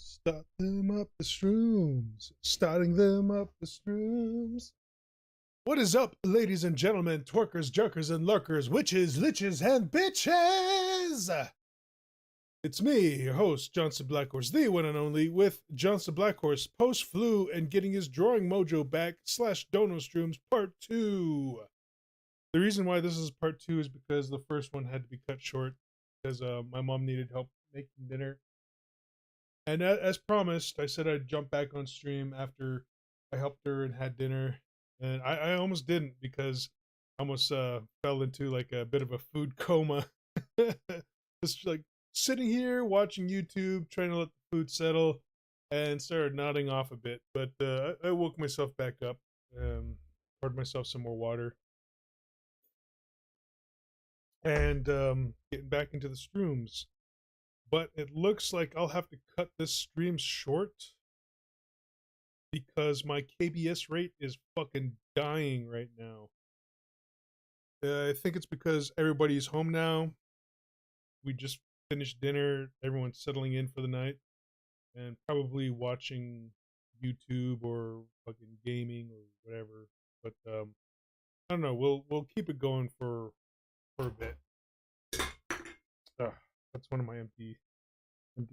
Start them up the stroomz. Starting them up the stroomz. What is up, ladies and gentlemen, twerkers, jerkers, and lurkers, witches, liches, and bitches? It's me, your host, Johnston Blackhorse, the one and only, with Johnston Blackhorse post-flu and getting his drawing mojo back / dono stroomz part 2. The reason why this is part 2 is because the first one had to be cut short because my mom needed help making dinner. And as promised, I said I'd jump back on stream after I helped her and had dinner. And I almost didn't because I almost fell into like a bit of a food coma. Just like sitting here watching YouTube, trying to let the food settle, and started nodding off a bit. But I woke myself back up, poured myself some more water, and getting back into the stroomz. But it looks like I'll have to cut this stream short because my KBS rate is fucking dying right now. I think it's because everybody's home now. We just finished dinner. Everyone's settling in for the night and probably watching YouTube or fucking gaming or whatever. But I don't know. We'll keep it going for a bit. That's one of my empty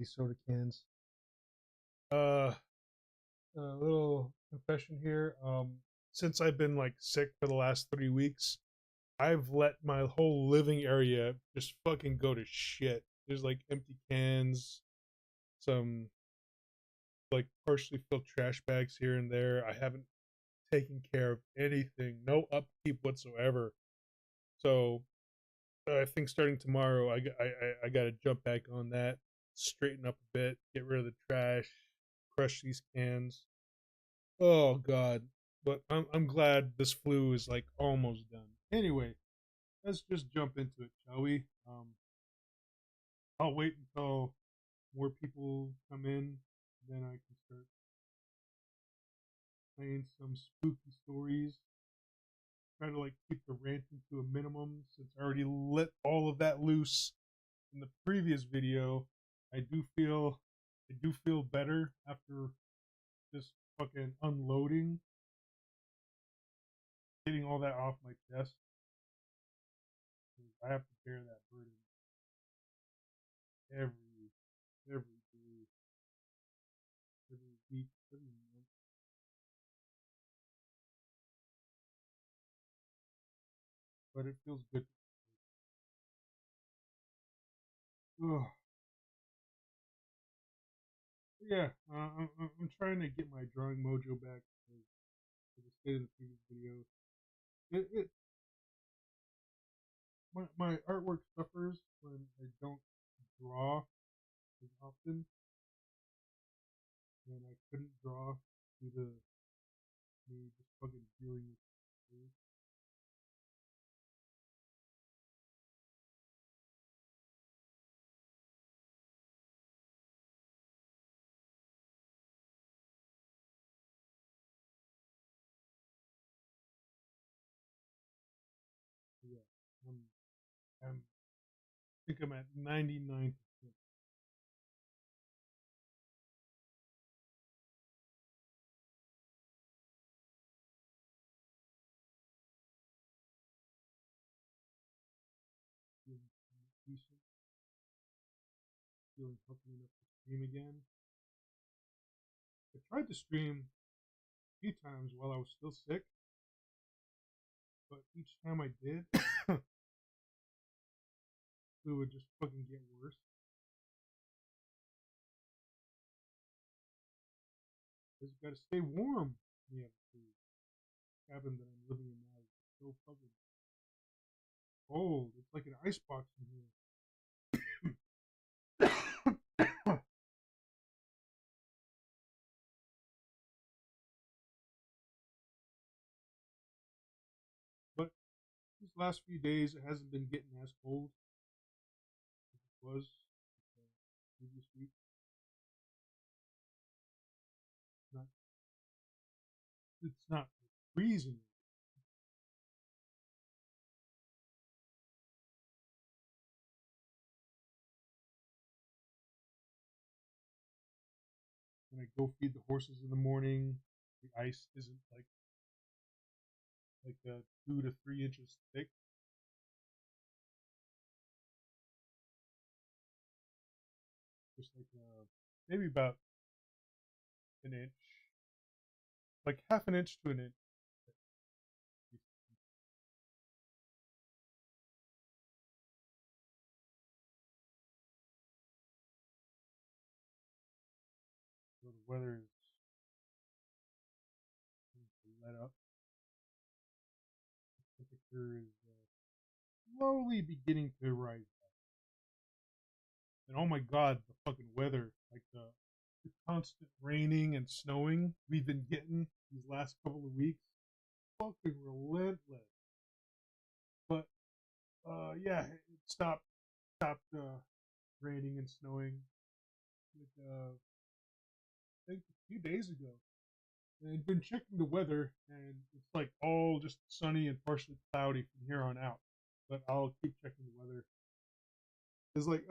soda cans. A little confession here. Since I've been like sick for the last 3 weeks, I've let my whole living area just fucking go to shit. There's like empty cans, some like partially filled trash bags here and there. I haven't taken care of anything, no upkeep whatsoever. So I think starting tomorrow, I got to jump back on that, straighten up a bit, get rid of the trash, crush these cans. Oh God! But I'm glad this flu is like almost done. Anyway, let's just jump into it, shall we? I'll wait until more people come in, then I can start playing some spooky stories. Try to like keep the ranting to a minimum since I already let all of that loose in the previous video. I do feel better after just fucking unloading, getting all that off my chest. I have to bear that burden every day, every week, every month. But it feels good. Ugh. Yeah, I'm trying to get my drawing mojo back. As I stated in the previous video, it my artwork suffers when I don't draw as often, and I couldn't draw due to me just fucking dealing with it. Yeah, I'm, I'm I think I'm at 99%. Feeling decent, feeling healthy enough to stream again. I tried to stream a few times while I was still sick, but each time I did, it would just fucking get worse. Because you gotta stay warm. Yeah, the cabin that I'm living in now is so fucking cold. It's like an ice box in here. But these last few days, it hasn't been getting as cold as it was previous week. Not, it's not freezing. when I go feed the horses in the morning, the ice isn't like 2 to 3 inches thick. Just like maybe about an inch, like half an inch to an inch. So the weather is let up. The temperature is slowly beginning to rise up. And oh my god, the fucking weather, like the constant raining and snowing we've been getting these last couple of weeks, fucking relentless. But yeah, it stopped raining and snowing like I think a few days ago. And I've been checking the weather, and it's like all just sunny and partially cloudy from here on out. But I'll keep checking the weather. It's like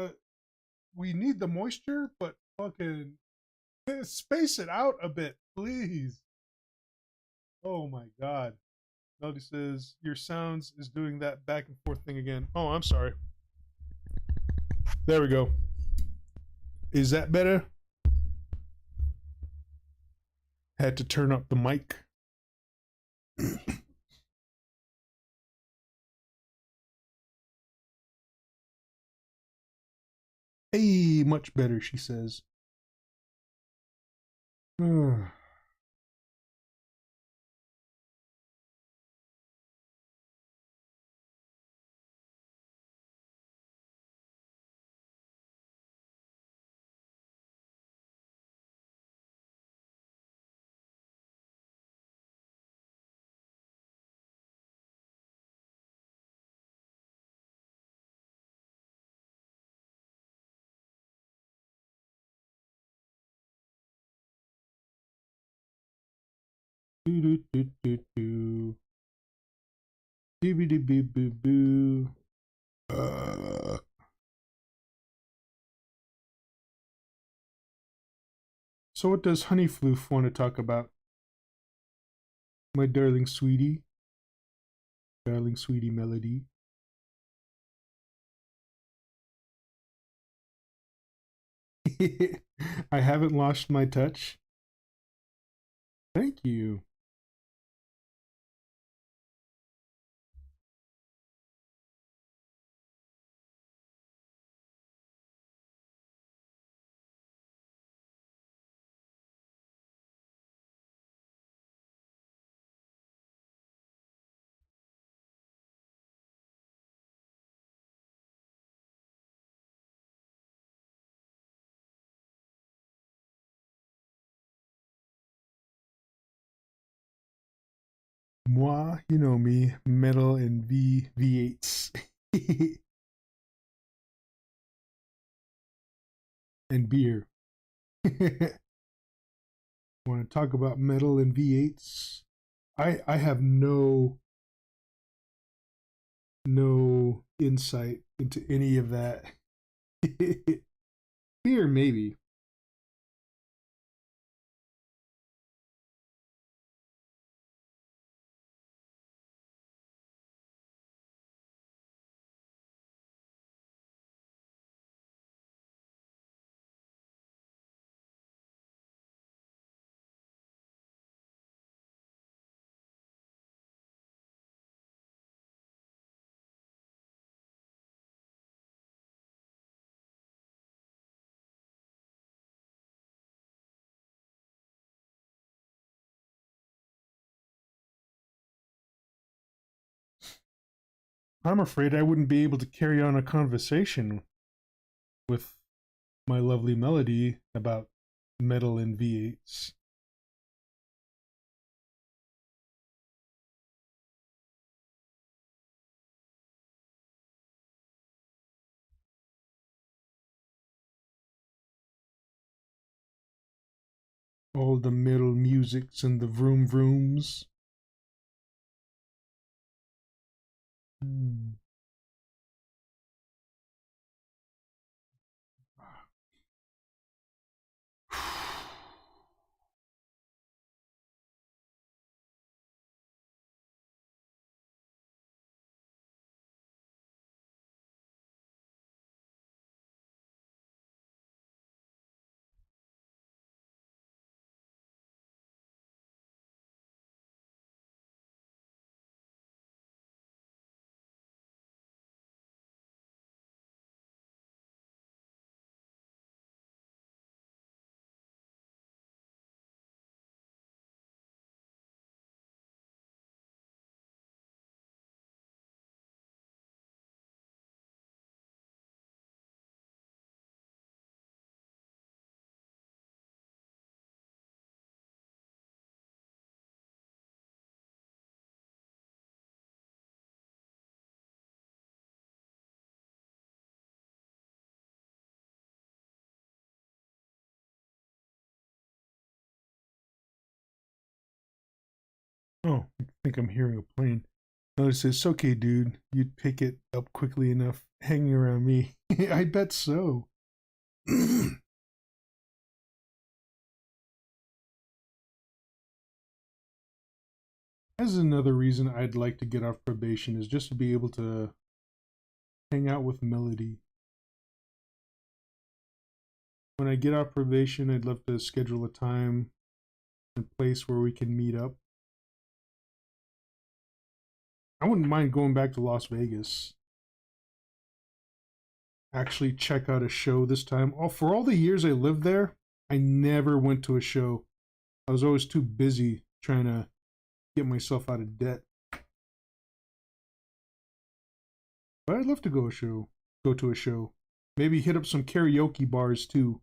we need the moisture, but fucking space it out a bit, please. Oh my god. Melody says your sounds is doing that back and forth thing again. Oh, I'm sorry. There we go. Is that better? Had to turn up the mic. Hey, much better, she says. Do do do do do. Doobie boo boo boo. So what does Honey Floof want to talk about? My darling sweetie. Darling sweetie Melody. I haven't lost my touch. Thank you. Moi, you know me, metal and V8s. And beer. Want to talk about metal and V8s? I have no insight into any of that. Beer maybe. I'm afraid I wouldn't be able to carry on a conversation with my lovely Melody about metal and V8s. All the metal musics and the vroom vrooms. Hmm. Oh, I think I'm hearing a plane. No, it says, okay, dude, you'd pick it up quickly enough hanging around me. I bet so. As another reason I'd like to get off probation is just to be able to hang out with Melody. When I get off probation, I'd love to schedule a time and place where we can meet up. I wouldn't mind going back to Las Vegas. Actually check out a show this time. Oh, for all the years I lived there, I never went to a show. I was always too busy trying to get myself out of debt. But I'd love to go to a show. Maybe hit up some karaoke bars too.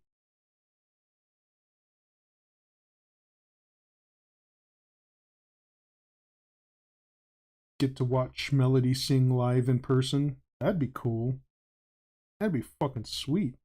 Get to watch Melody sing live in person. That'd be cool. That'd be fucking sweet.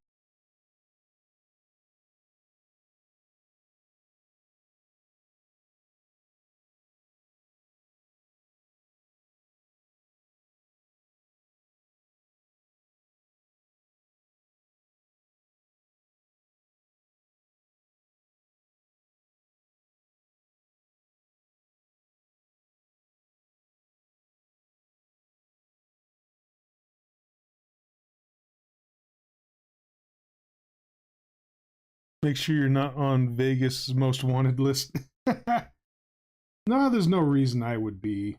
Make sure you're not on Vegas' most wanted list. No, there's no reason I would be.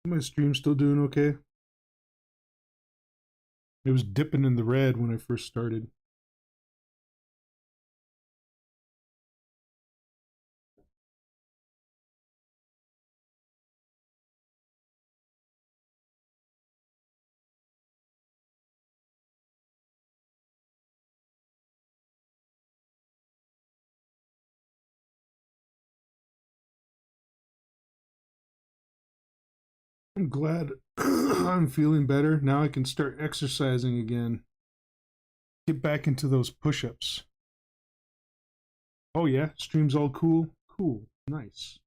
My stream still doing okay? It was dipping in the red when I first started. I'm glad I'm feeling better. Now I can start exercising again. Get back into those push-ups. Oh yeah, stream's all cool. Cool. Nice.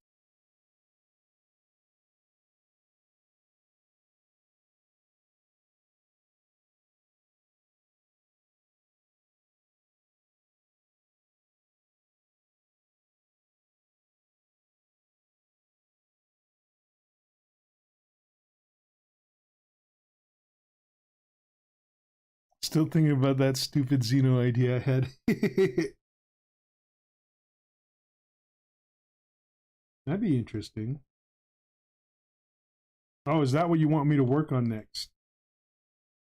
Still thinking about that stupid Xeno idea I had. That'd be interesting. Oh, is that what you want me to work on next?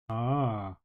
Ah.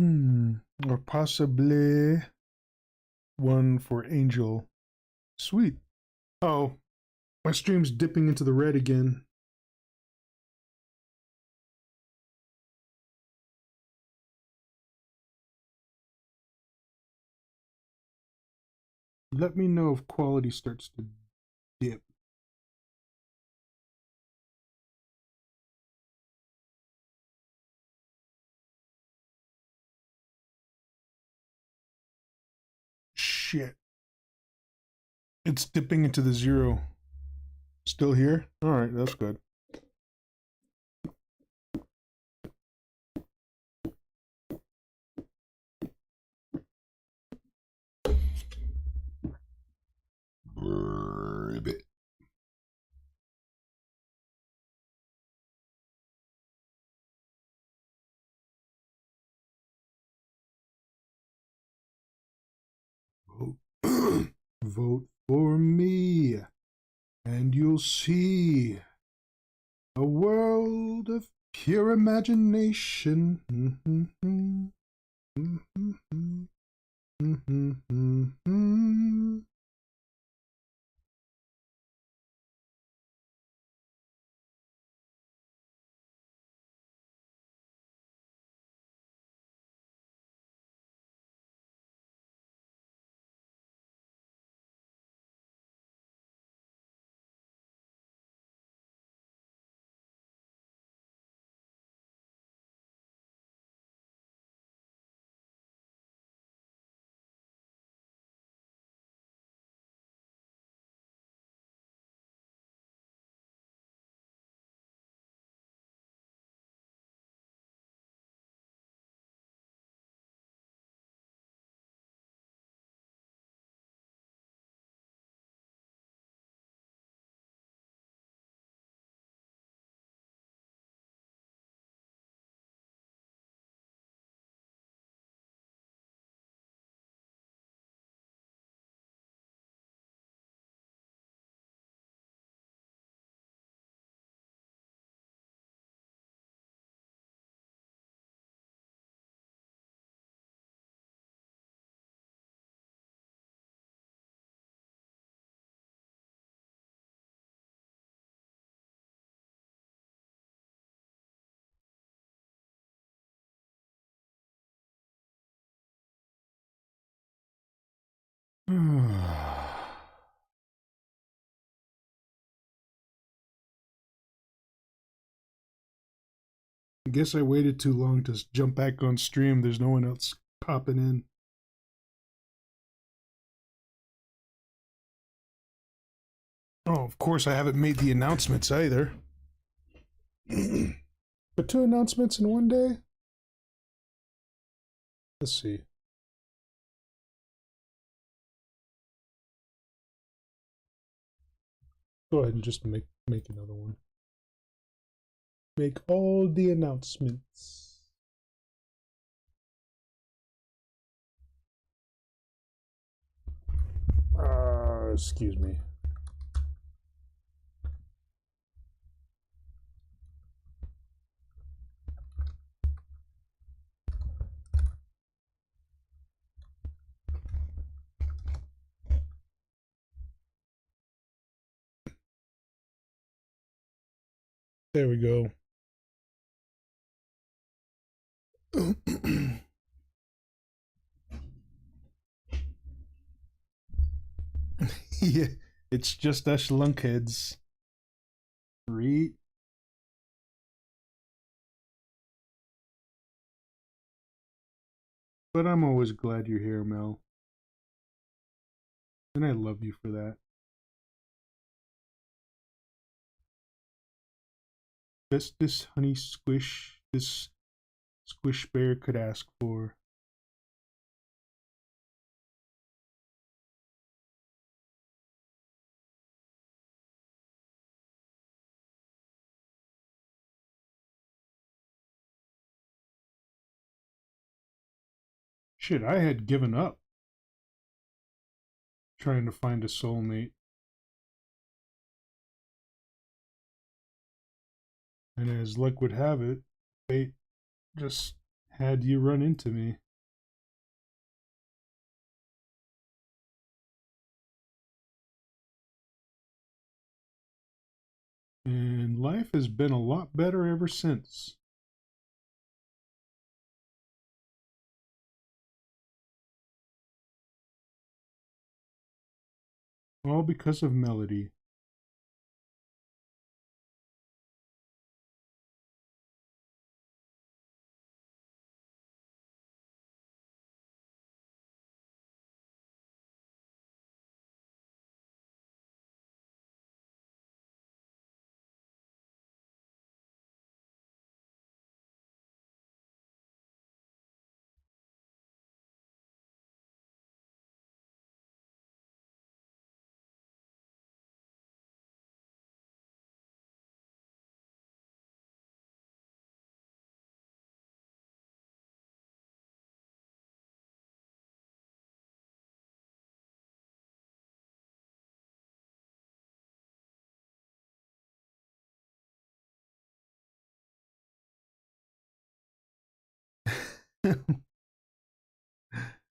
Or possibly one for Angel. Sweet. Oh, my stream's dipping into the red again. Let me know if quality starts to dip. Shit. It's dipping into the 0. Still here? Alright, that's good. Ribbit. Vote for me, and you'll see a world of pure imagination. I guess I waited too long to jump back on stream. There's no one else popping in. Oh, of course, I haven't made the announcements either. But 2 announcements in one day? Let's see. Go ahead and just make another one. Make all the announcements. Excuse me. There we go. Yeah, it's just us lunkheads. Read. But I'm always glad you're here, Mel. And I love you for that. Best this honey squish, this squish bear could ask for. Shit, I had given up trying to find a soulmate. And as luck would have it, fate just had you run into me. And life has been a lot better ever since. All because of Melody.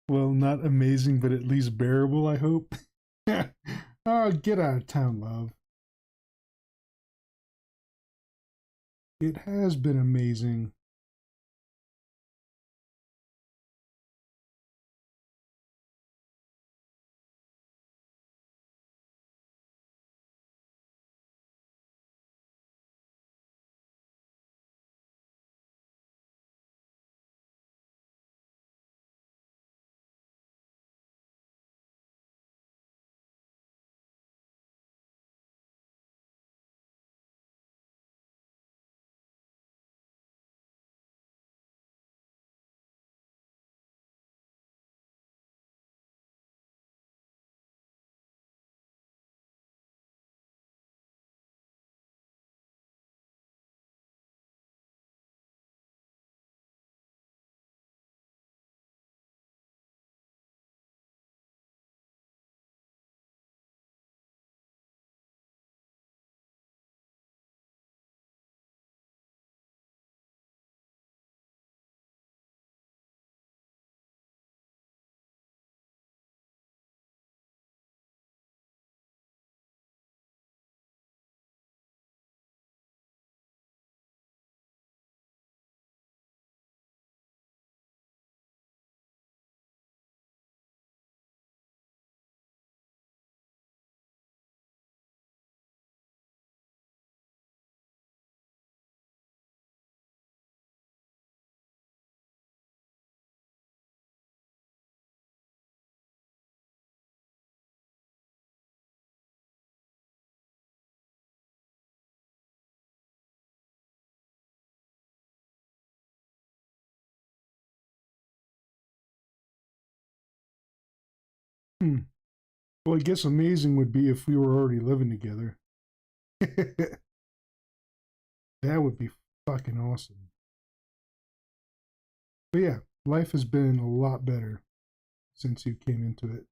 Well, not amazing, but at least bearable, I hope. Oh, get out of town, love. It has been amazing. Hmm. Well, I guess amazing would be if we were already living together. That would be fucking awesome. But yeah, life has been a lot better since you came into it.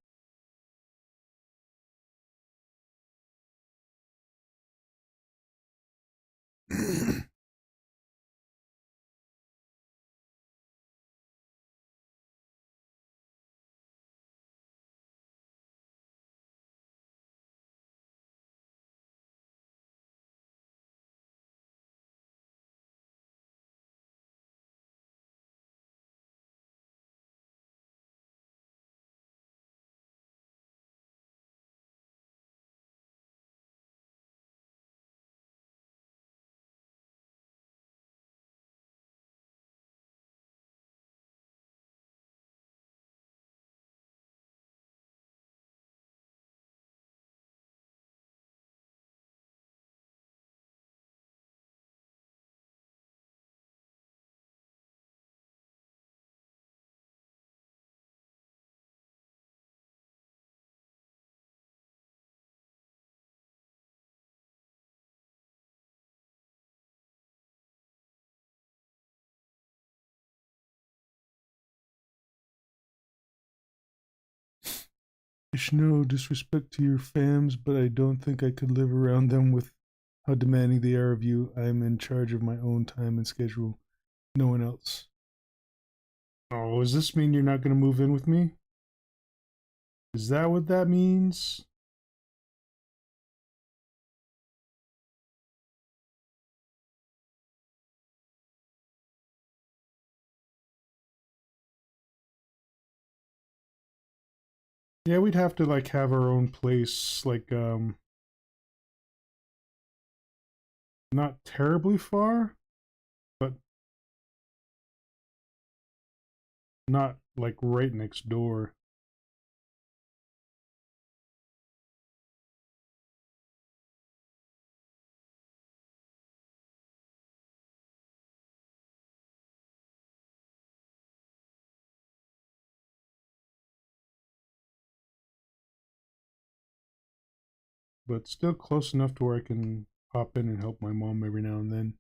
There's no disrespect to your fams, but I don't think I could live around them with how demanding they are of you. I am in charge of my own time and schedule, no one else. Oh, does this mean you're not going to move in with me? Is that what that means? Yeah, we'd have to like have our own place, like not terribly far, but not like right next door. But still close enough to where I can pop in and help my mom every now and then.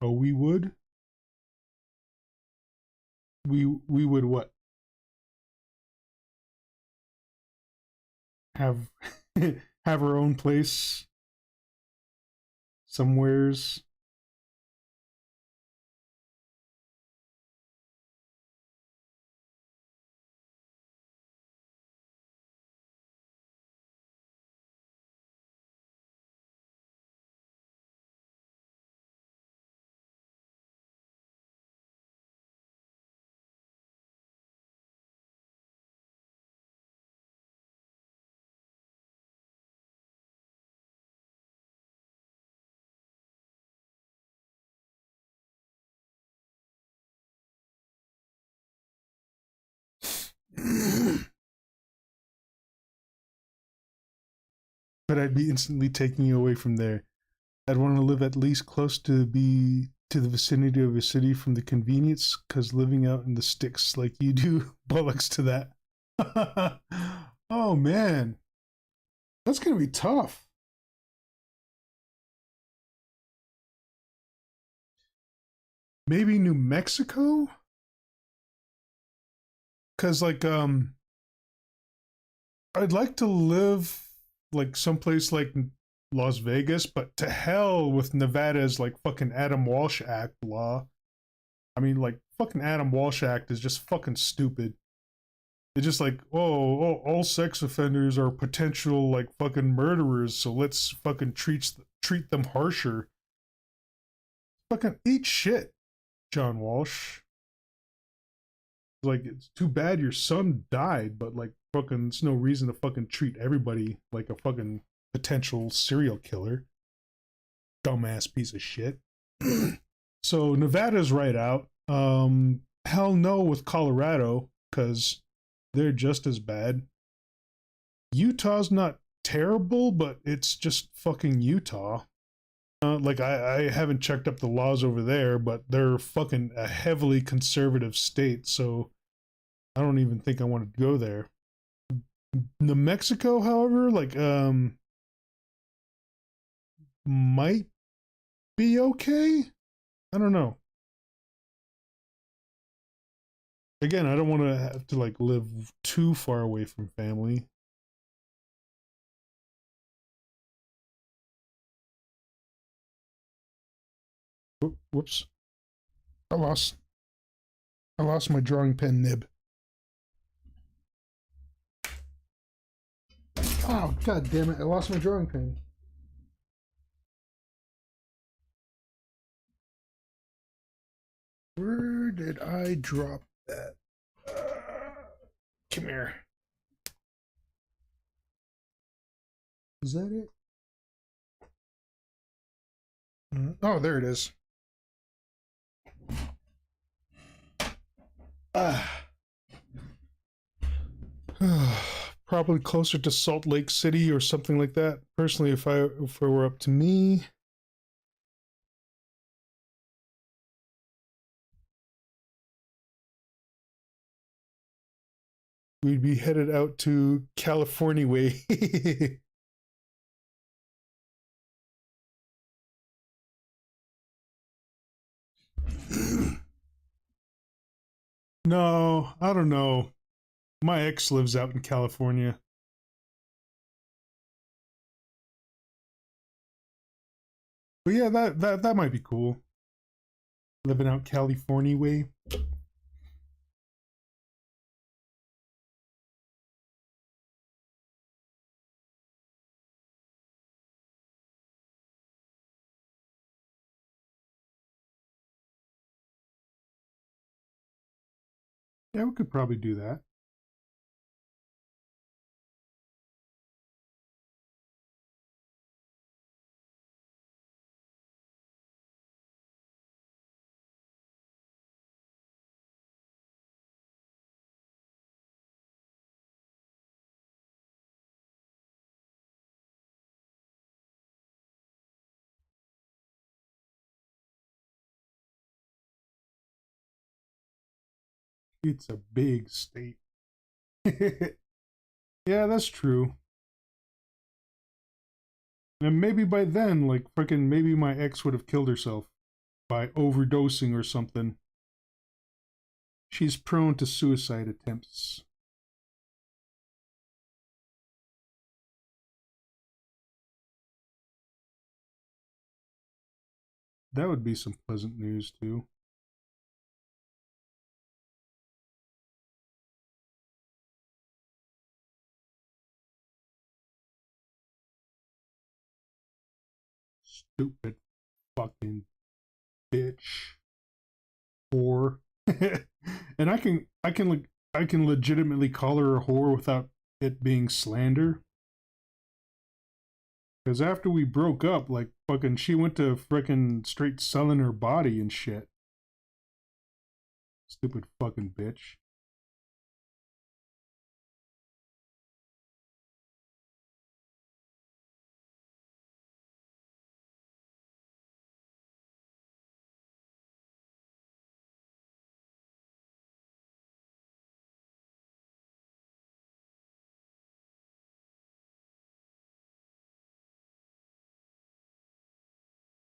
Oh, we would? We would what? Have have our own place somewheres. But I'd be instantly taking you away from there. I'd want to live at least close to the vicinity of a city from the convenience, because living out in the sticks like you do bollocks to that. Oh man, that's gonna be tough. Maybe New Mexico, because like I'd like to live like someplace like Las Vegas, but to hell with Nevada's like fucking Adam Walsh Act law. I mean, like fucking Adam Walsh Act is just fucking stupid. It's just like, oh, all sex offenders are potential like fucking murderers, so let's fucking treat them harsher. Fucking eat shit, John Walsh. Like, it's too bad your son died, but like fucking it's no reason to fucking treat everybody like a fucking potential serial killer. Dumbass piece of shit. So Nevada's right out. Hell no with Colorado, because they're just as bad. Utah's not terrible, but it's just fucking Utah. Like I haven't checked up the laws over there, but they're fucking a heavily conservative state, so I don't even think I want to go there. New Mexico, however, like might be okay. I don't know. Again, I don't want to have to like live too far away from family. Whoops. I lost I lost my drawing pen nib. Oh god damn it, I lost my drawing pen. Where did I drop that? Come here. Is that it? Oh, there it is. Probably closer to Salt Lake City or something like that. Personally, if it were up to me. We'd be headed out to California way. No, I don't know. My ex lives out in California. But yeah, that might be cool. Living out California way. Yeah, we could probably do that. It's a big state. Yeah, that's true. And maybe by then, like, freaking, maybe my ex would have killed herself by overdosing or something. She's prone to suicide attempts. That would be some pleasant news, too. Stupid fucking bitch. Whore. And I can legitimately call her a whore without it being slander. Because after we broke up, like, fucking, she went to freaking straight selling her body and shit. Stupid fucking bitch.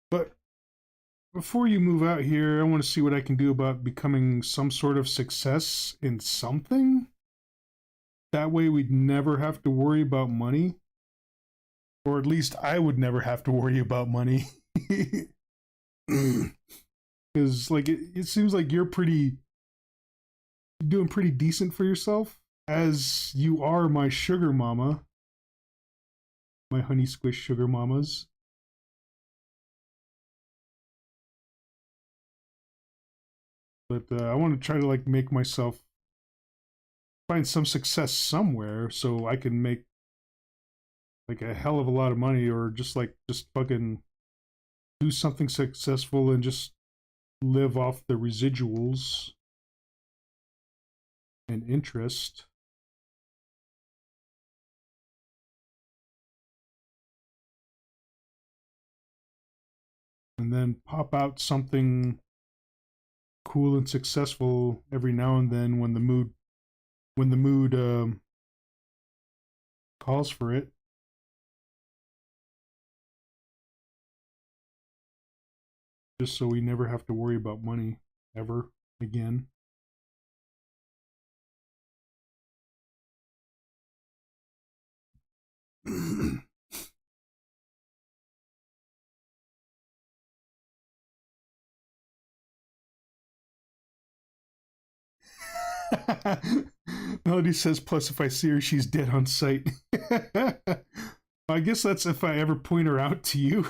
But before you move out here, I want to see what I can do about becoming some sort of success in something. That way we'd never have to worry about money. Or at least I would never have to worry about money. Because, like, it seems like you're doing pretty decent for yourself, as you are my sugar mama. My honey squish sugar mamas. But I want to try to, like, make myself find some success somewhere so I can make like a hell of a lot of money, or just fucking do something successful and just live off the residuals and interest. And then pop out something cool and successful every now and then when the mood calls for it. Just so we never have to worry about money ever again. Melody says, plus if I see her, she's dead on sight. I guess that's if I ever point her out to you.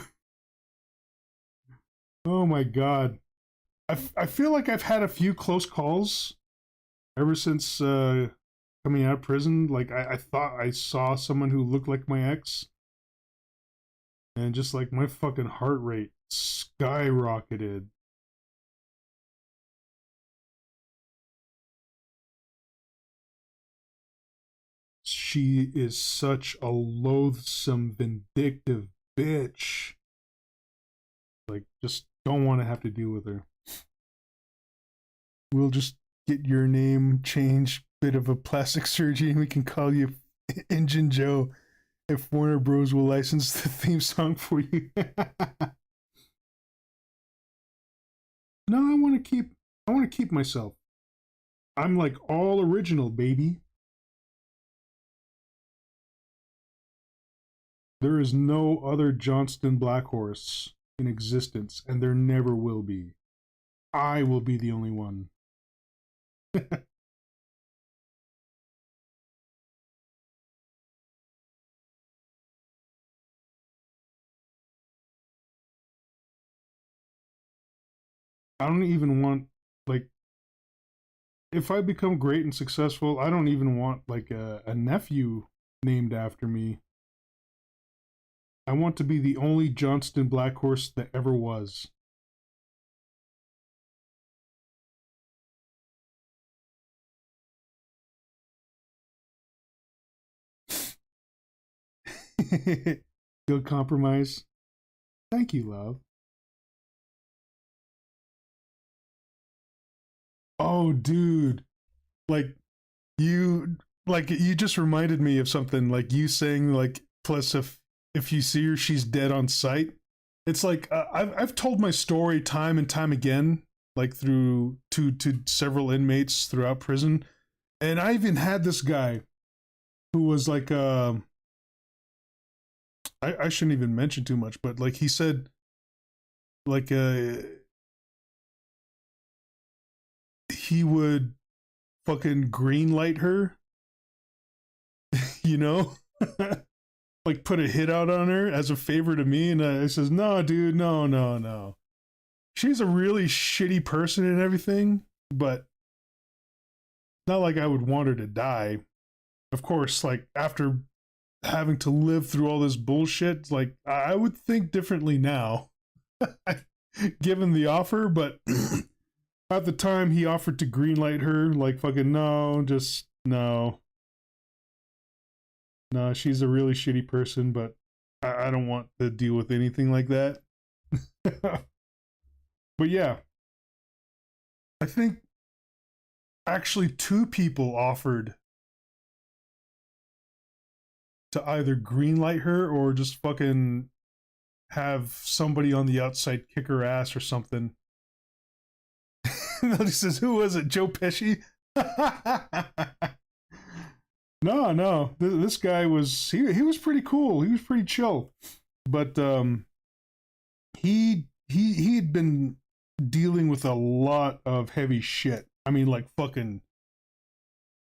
Oh my god. I feel like I've had a few close calls ever since coming out of prison. Like, I thought I saw someone who looked like my ex. And just like my fucking heart rate skyrocketed. She is such a loathsome, vindictive bitch. Like, just don't want to have to deal with her. We'll just get your name changed, bit of a plastic surgery, and we can call you Engine Joe if Warner Bros. Will license the theme song for you. No, I want to keep myself. I'm like all original, baby. There is no other Johnston Blackhorse. in existence, and there never will be. I will be the only one. I don't even want, like, if I become great and successful, I don't even want like a nephew named after me. I want to be the only Johnston Blackhorse that ever was. Good compromise. Thank you, love. Oh, dude. Like you you just reminded me of something, like you saying like, plus if you see her she's dead on sight. It's like I've told my story time and time again, like through to several inmates throughout prison, and I even had this guy who was like I shouldn't even mention too much, but like he said like he would fucking green light her, you know? Like put a hit out on her as a favor to me, and I says, "No, dude, no, no, no. She's a really shitty person and everything, but not like I would want her to die." Of course, like after having to live through all this bullshit, like I would think differently now, given the offer. But at the time, he offered to greenlight her, like fucking no, just no, no. She's a really shitty person, but I don't want to deal with anything like that. But yeah, I think actually two people offered to either greenlight her or just fucking have somebody on the outside kick her ass or something. And he says, "Who was it? Joe Pesci?" No, no. This guy was he was pretty cool. He was pretty chill, but he had been dealing with a lot of heavy shit. I mean, like fucking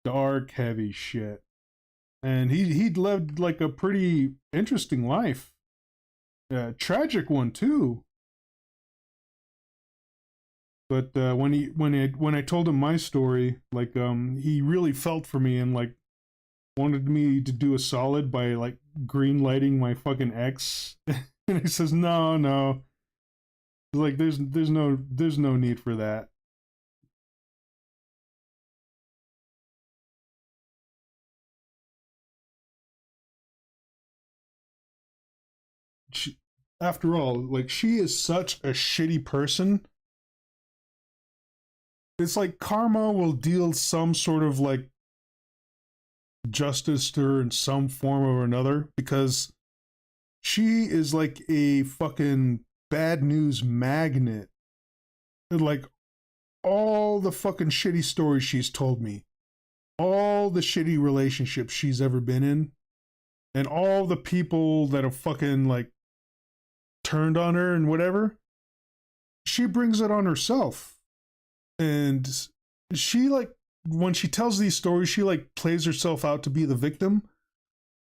dark heavy shit, and he'd lived like a pretty interesting life, tragic one too. But when I told him my story, like he really felt for me and like wanted me to do a solid by like green lighting my fucking ex. And he says, "No, no, like there's no need for that." She, after all, like she is such a shitty person. It's like karma will deal some sort of like justice to her in some form or another, because she is like a fucking bad news magnet. And like all the fucking shitty stories she's told me, all the shitty relationships she's ever been in, and all the people that have fucking like turned on her and whatever, she brings it on herself. And she like, when she tells these stories, she like plays herself out to be the victim.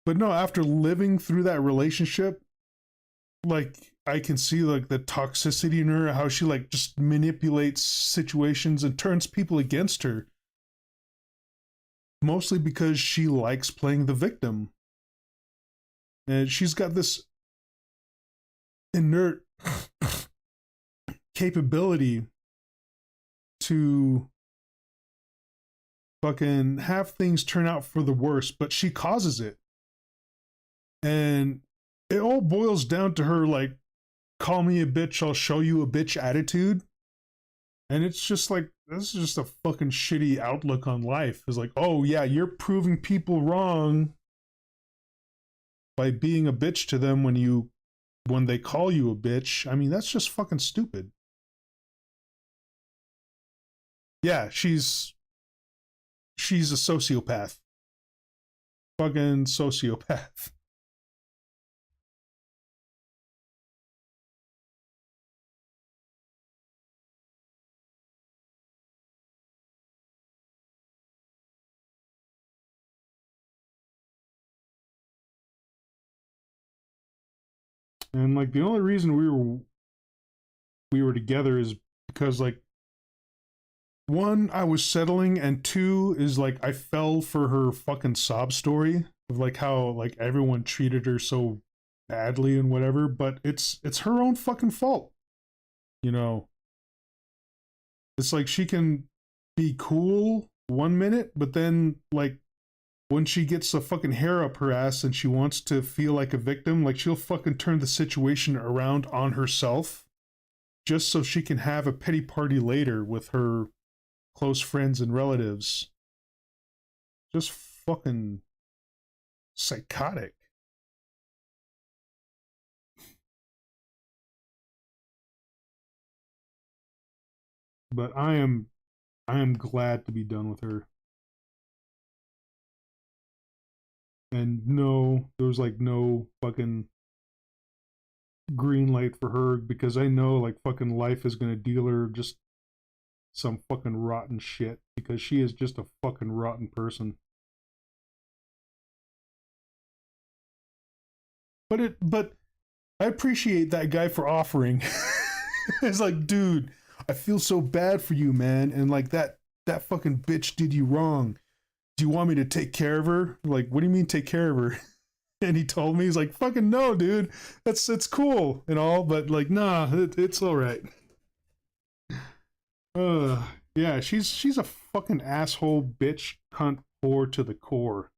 But no, after living through that relationship, like I can see like the toxicity in her, how she like just manipulates situations and turns people against her, mostly because she likes playing the victim. And she's got this inert capability to fucking have things turn out for the worse, but she causes it. And it all boils down to her like, "Call me a bitch, I'll show you a bitch" attitude. And it's just like, this is just a fucking shitty outlook on life. It's like, oh yeah, you're proving people wrong by being a bitch to them when they call you a bitch. I mean, that's just fucking stupid. Yeah, she's a sociopath. Fucking sociopath. And like the only reason we were together is because like one, I was settling, and two is like I fell for her fucking sob story of like how like everyone treated her so badly and whatever, but it's her own fucking fault. You know, it's like she can be cool 1 minute, but then like when she gets the fucking hair up her ass and she wants to feel like a victim, like she'll fucking turn the situation around on herself just so she can have a pity party later with her close friends and relatives. Just fucking psychotic. But I am glad to be done with her. And no, there was like no fucking green light for her because I know like fucking life is gonna deal her just some fucking rotten shit because she is just a fucking rotten person. But I appreciate that guy for offering. It's like, dude, I feel so bad for you, man, and like that fucking bitch did you wrong. Do you want me to take care of her? Like, what do you mean take care of her? And he told me, he's like, fucking no, dude. It's cool and all, but like, nah, it's all right. Uh, yeah, she's a fucking asshole, bitch, cunt, whore to the core.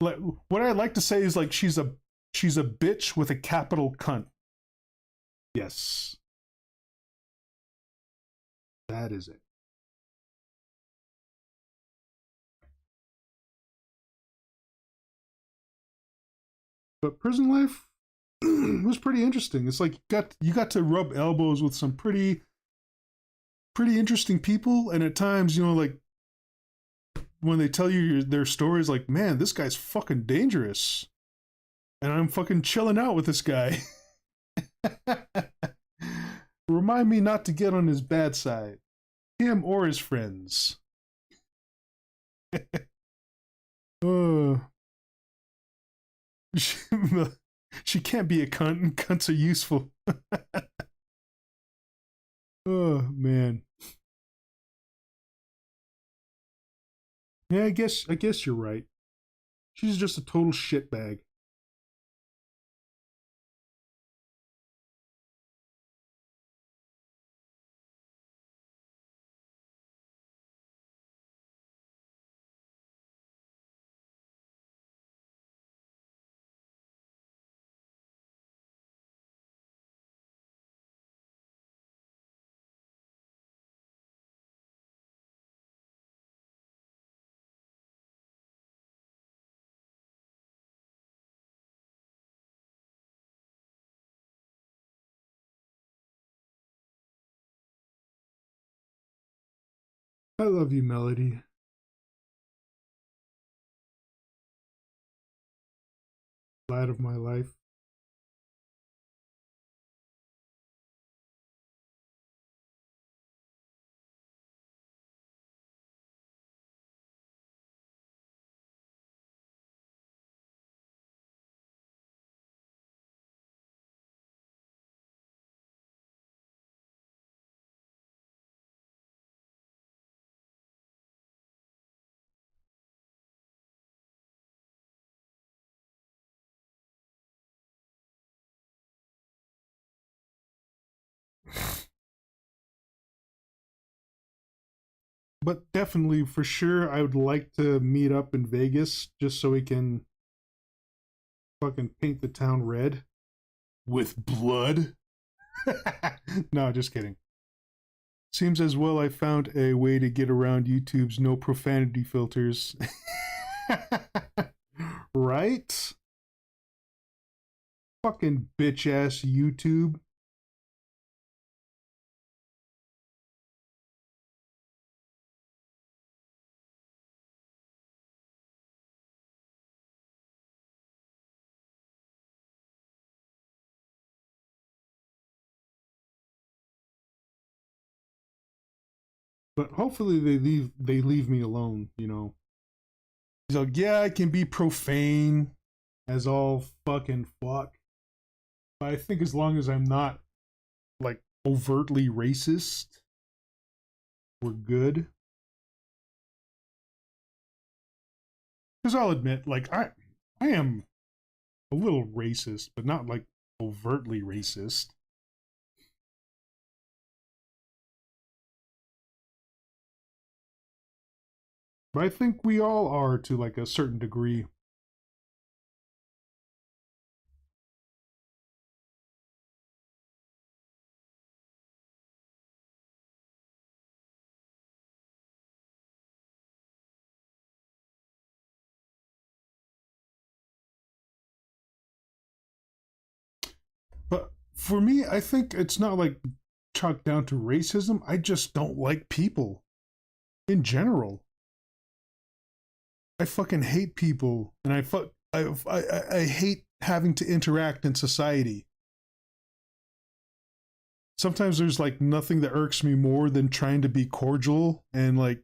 Like, what I like to say is like she's a bitch with a capital cunt. Yes, that is it. But prison life was pretty interesting. It's like you got to rub elbows with some pretty interesting people, and at times, you know, like when they tell you their stories, like, man, this guy's fucking dangerous, and I'm fucking chilling out with this guy. Remind me not to get on his bad side, him or his friends. uh, she, she can't be a cunt, and cunts are useful. Oh man. Yeah, I guess you're right. She's just a total shitbag. I love you, Melody. Light of my life. But definitely, for sure, I would like to meet up in Vegas just so we can fucking paint the town red with blood. No, just kidding. Seems as well I found a way to get around YouTube's no profanity filters. Right? Fucking bitch ass YouTube. But hopefully they leave me alone, you know. He's like, yeah, I can be profane as all fucking fuck. I think as long as I'm not like overtly racist, we're good. Because I'll admit, like I am a little racist, but not like overtly racist. But I think we all are to like a certain degree. But for me, I think it's not like chalked down to racism. I just don't like people in general. I fucking hate people, and I hate having to interact in society. Sometimes there's like nothing that irks me more than trying to be cordial and like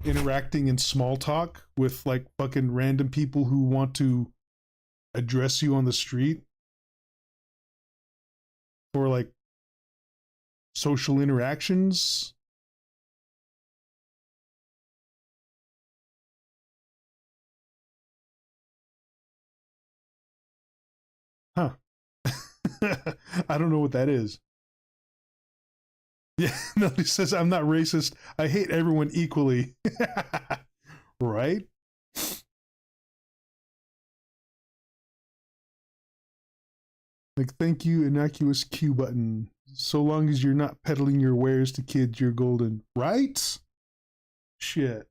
interacting in small talk with like fucking random people who want to address you on the street for like social interactions. Huh. I don't know what that is. Yeah, no, he says I'm not racist. I hate everyone equally. Right? Like, thank you, innocuous Q button. So long as you're not peddling your wares to kids, you're golden. Right? Shit.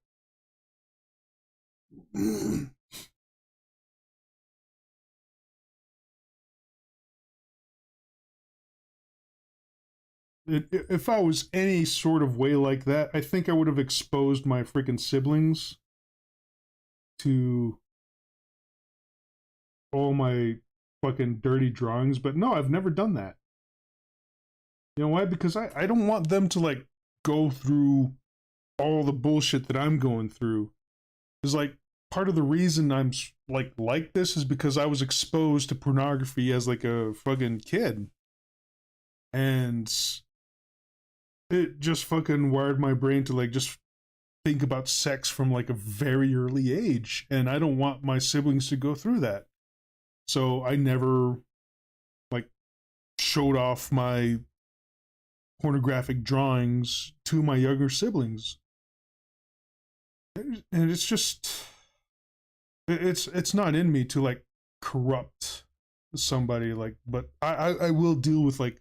If I was any sort of way like that, I think I would have exposed my freaking siblings to all my fucking dirty drawings. But no, I've never done that. You know why? Because I don't want them to like go through all the bullshit that I'm going through. Is like part of the reason I'm like this is because I was exposed to pornography as like a fucking kid. And it just fucking wired my brain to like just think about sex from like a very early age, and I don't want my siblings to go through that. So I never like showed off my pornographic drawings to my younger siblings. And it's just it's not in me to like corrupt somebody, like, but I will deal with like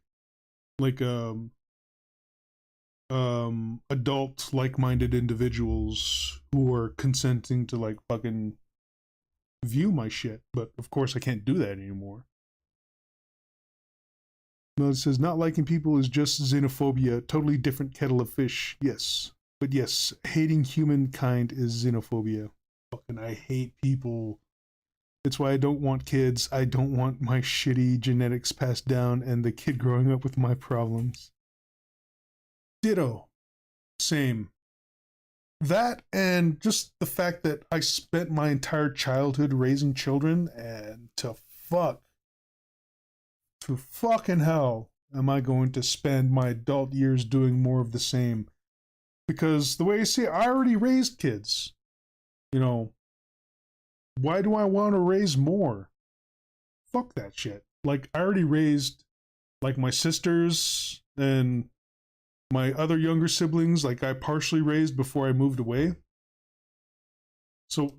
adult like-minded individuals who are consenting to like fucking view my shit, but of course I can't do that anymore. No, it says not liking people is just xenophobia, totally different kettle of fish. Yes, but yes, hating humankind is xenophobia. Fucking I hate people. It's why I don't want kids. I don't want my shitty genetics passed down and the kid growing up with my problems. Ditto. Same. That and just the fact that I spent my entire childhood raising children, and to fucking hell am I going to spend my adult years doing more of the same? Because the way I see it, I already raised kids. You know, why do I want to raise more? Fuck that shit. Like, I already raised like my sisters and my other younger siblings, like I partially raised before I moved away. So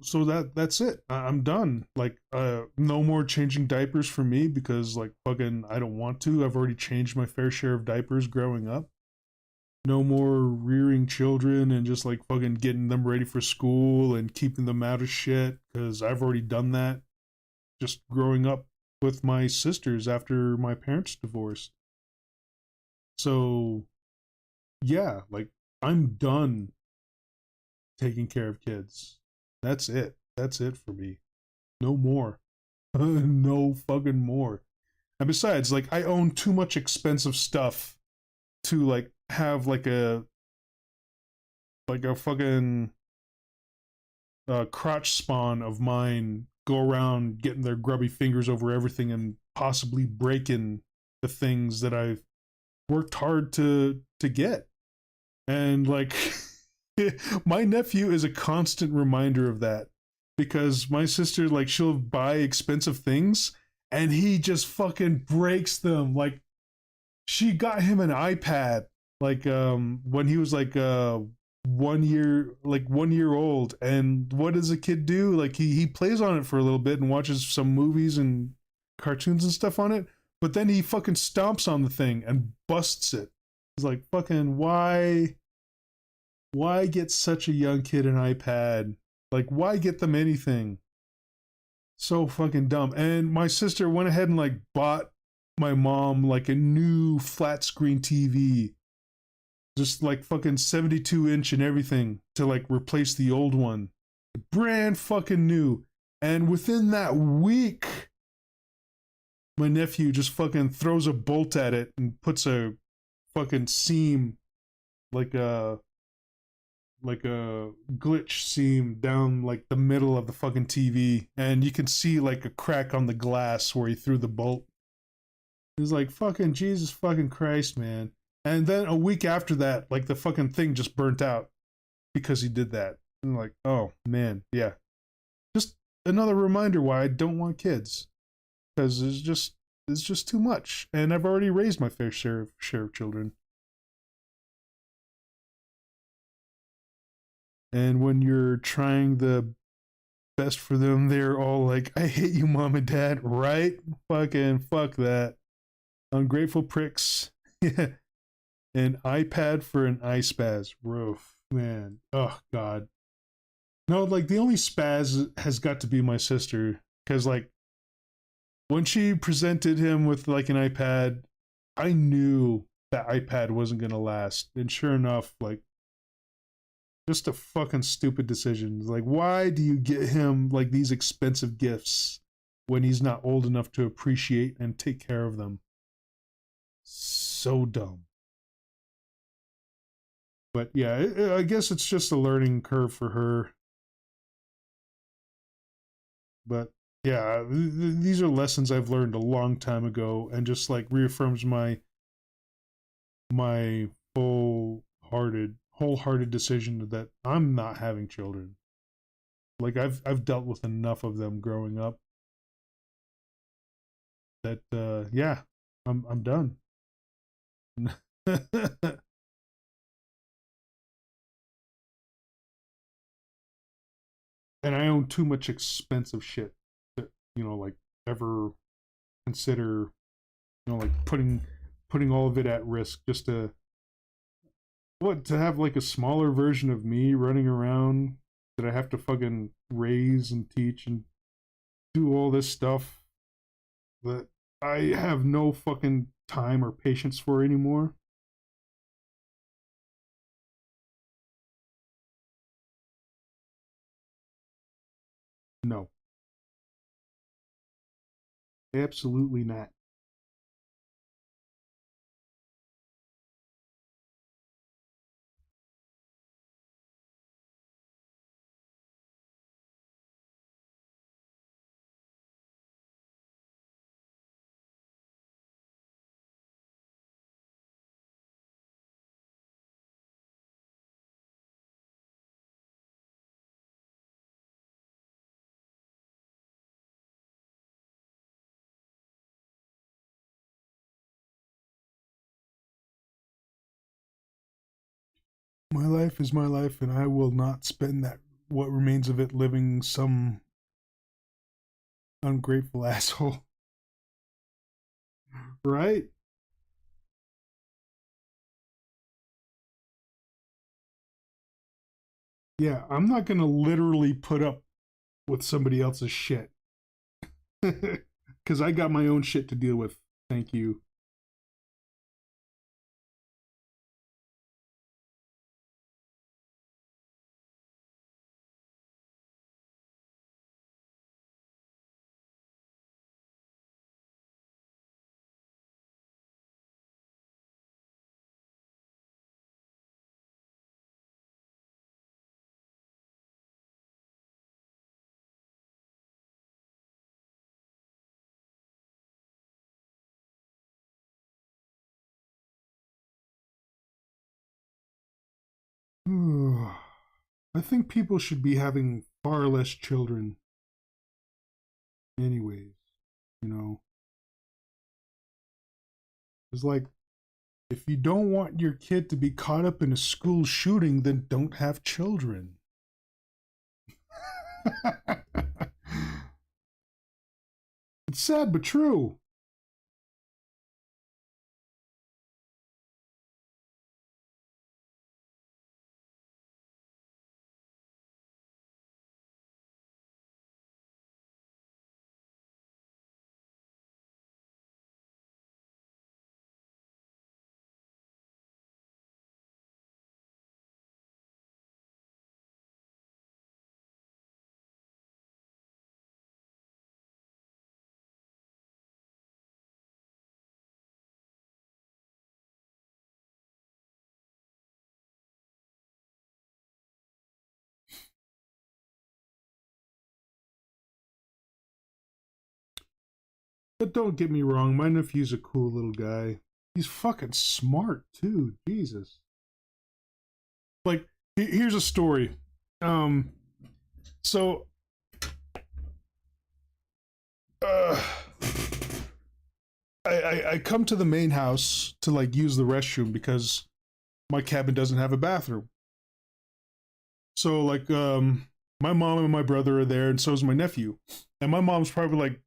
that's it. I'm done. Like no more changing diapers for me because like fucking I don't want to. I've already changed my fair share of diapers growing up. No more rearing children and just like fucking getting them ready for school and keeping them out of shit because I've already done that just growing up with my sisters after my parents divorced. So yeah, like I'm done taking care of kids. That's it. That's it for me. No more. No fucking more. And besides, like I own too much expensive stuff to like have like a fucking crotch spawn of mine go around getting their grubby fingers over everything and possibly breaking the things that I've worked hard to get. And like my nephew is a constant reminder of that, because my sister, like, she'll buy expensive things and he just fucking breaks them. Like, she got him an iPad like when he was like 1 year old, and what does a kid do? Like, he plays on it for a little bit and watches some movies and cartoons and stuff on it, but then he fucking stomps on the thing and busts it. He's like, fucking, why get such a young kid an iPad? Like, why get them anything? So fucking dumb. And my sister went ahead and like bought my mom like a new flat screen TV, just like fucking 72-inch and everything, to like replace the old one. Brand fucking new. And within that week, my nephew just fucking throws a bolt at it and puts a fucking seam, like a glitch seam down like the middle of the fucking TV, and you can see like a crack on the glass where he threw the bolt. He's like, fucking Jesus fucking Christ, man. And then a week after that, like, the fucking thing just burnt out because he did that. And I'm like, oh man, yeah. Just another reminder why I don't want kids, because it's just too much, and I've already raised my fair share of children. And when you're trying the best for them, they're all like, I hate you, mom and dad, right? Fucking fuck that. Ungrateful pricks. Yeah. An iPad for an iSpaz. Roof. Man. Oh, God. No, like, the only spaz has got to be my sister. Because, like, when she presented him with, like, an iPad, I knew that iPad wasn't going to last. And sure enough, like, just a fucking stupid decision. Like, why do you get him like these expensive gifts when he's not old enough to appreciate and take care of them? So dumb. But yeah, I guess it's just a learning curve for her. But yeah, these are lessons I've learned a long time ago, and just like reaffirms my wholehearted decision that I'm not having children. Like, I've dealt with enough of them growing up that yeah, I'm done. And I own too much expensive shit to, like, ever consider, like, putting all of it at risk just to have like a smaller version of me running around that I have to fucking raise and teach and do all this stuff that I have no fucking time or patience for anymore. No, absolutely not. My life is my life, and I will not spend that what remains of it living some ungrateful asshole. Right? Yeah, I'm not gonna literally put up with somebody else's shit. Because I got my own shit to deal with. Thank you. I think people should be having far less children anyways, you know. It's like, if you don't want your kid to be caught up in a school shooting, then don't have children. It's sad but true. But don't get me wrong, my nephew's a cool little guy. He's fucking smart too. Jesus. Like, here's a story. Um, so, uh, I come to the main house to like use the restroom because my cabin doesn't have a bathroom. So like, my mom and my brother are there, and so is my nephew. And my mom's probably like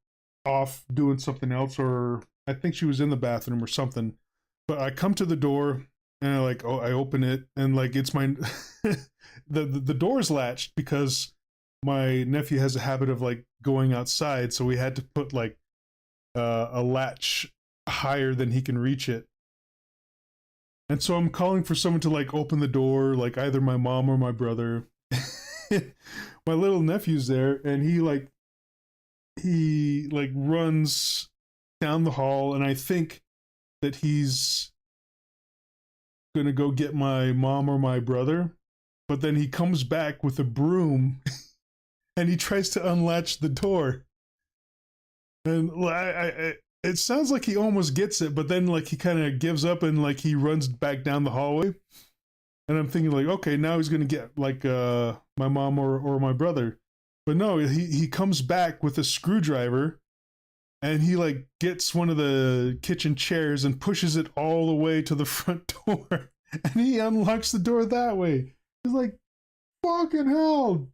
off doing something else, or I think she was in the bathroom or something. But I come to the door and I open it, and like it's my the door's latched because my nephew has a habit of like going outside, so we had to put like a latch higher than he can reach it. And so I'm calling for someone to like open the door, like either my mom or my brother. My little nephew's there, and he runs down the hall, and I think that he's gonna go get my mom or my brother, but then he comes back with a broom and he tries to unlatch the door. And it sounds like he almost gets it, but then like he kind of gives up and like he runs back down the hallway. And I'm thinking like, okay, now he's gonna get like my mom or my brother. But no, he comes back with a screwdriver, and he like gets one of the kitchen chairs and pushes it all the way to the front door, and he unlocks the door that way. He's like, fucking hell,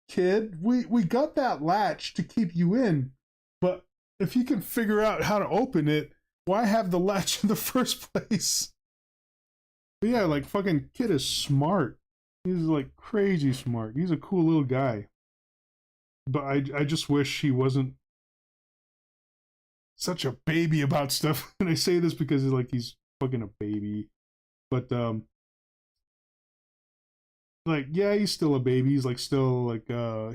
kid, we got that latch to keep you in, but if you can figure out how to open it, why have the latch in the first place? But yeah, like fucking kid is smart. He's like crazy smart. He's a cool little guy. But I just wish he wasn't such a baby about stuff. And I say this because he's fucking a baby. But like yeah, he's still a baby. He's like still like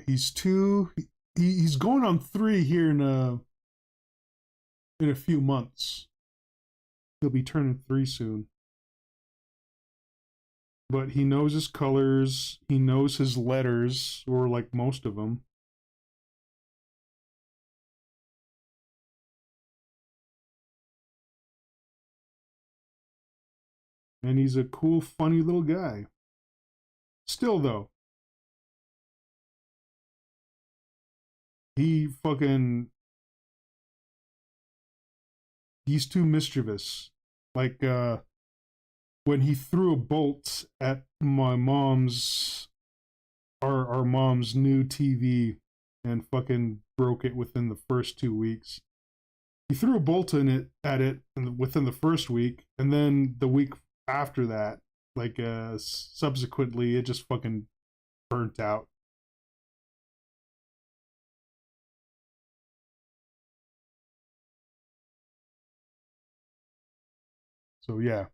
he's 2. He's going on 3 here in a few months. He'll be turning 3 soon. But he knows his colors. He knows his letters, or like most of them. And he's a cool, funny little guy. Still, though, he fucking. He's too mischievous. Like, when he threw a bolt at my mom's. Our mom's new TV and fucking broke it within the first 2 weeks. He threw a bolt in it at it within the first week, and then the week after that, like subsequently, it just fucking burnt out. So yeah,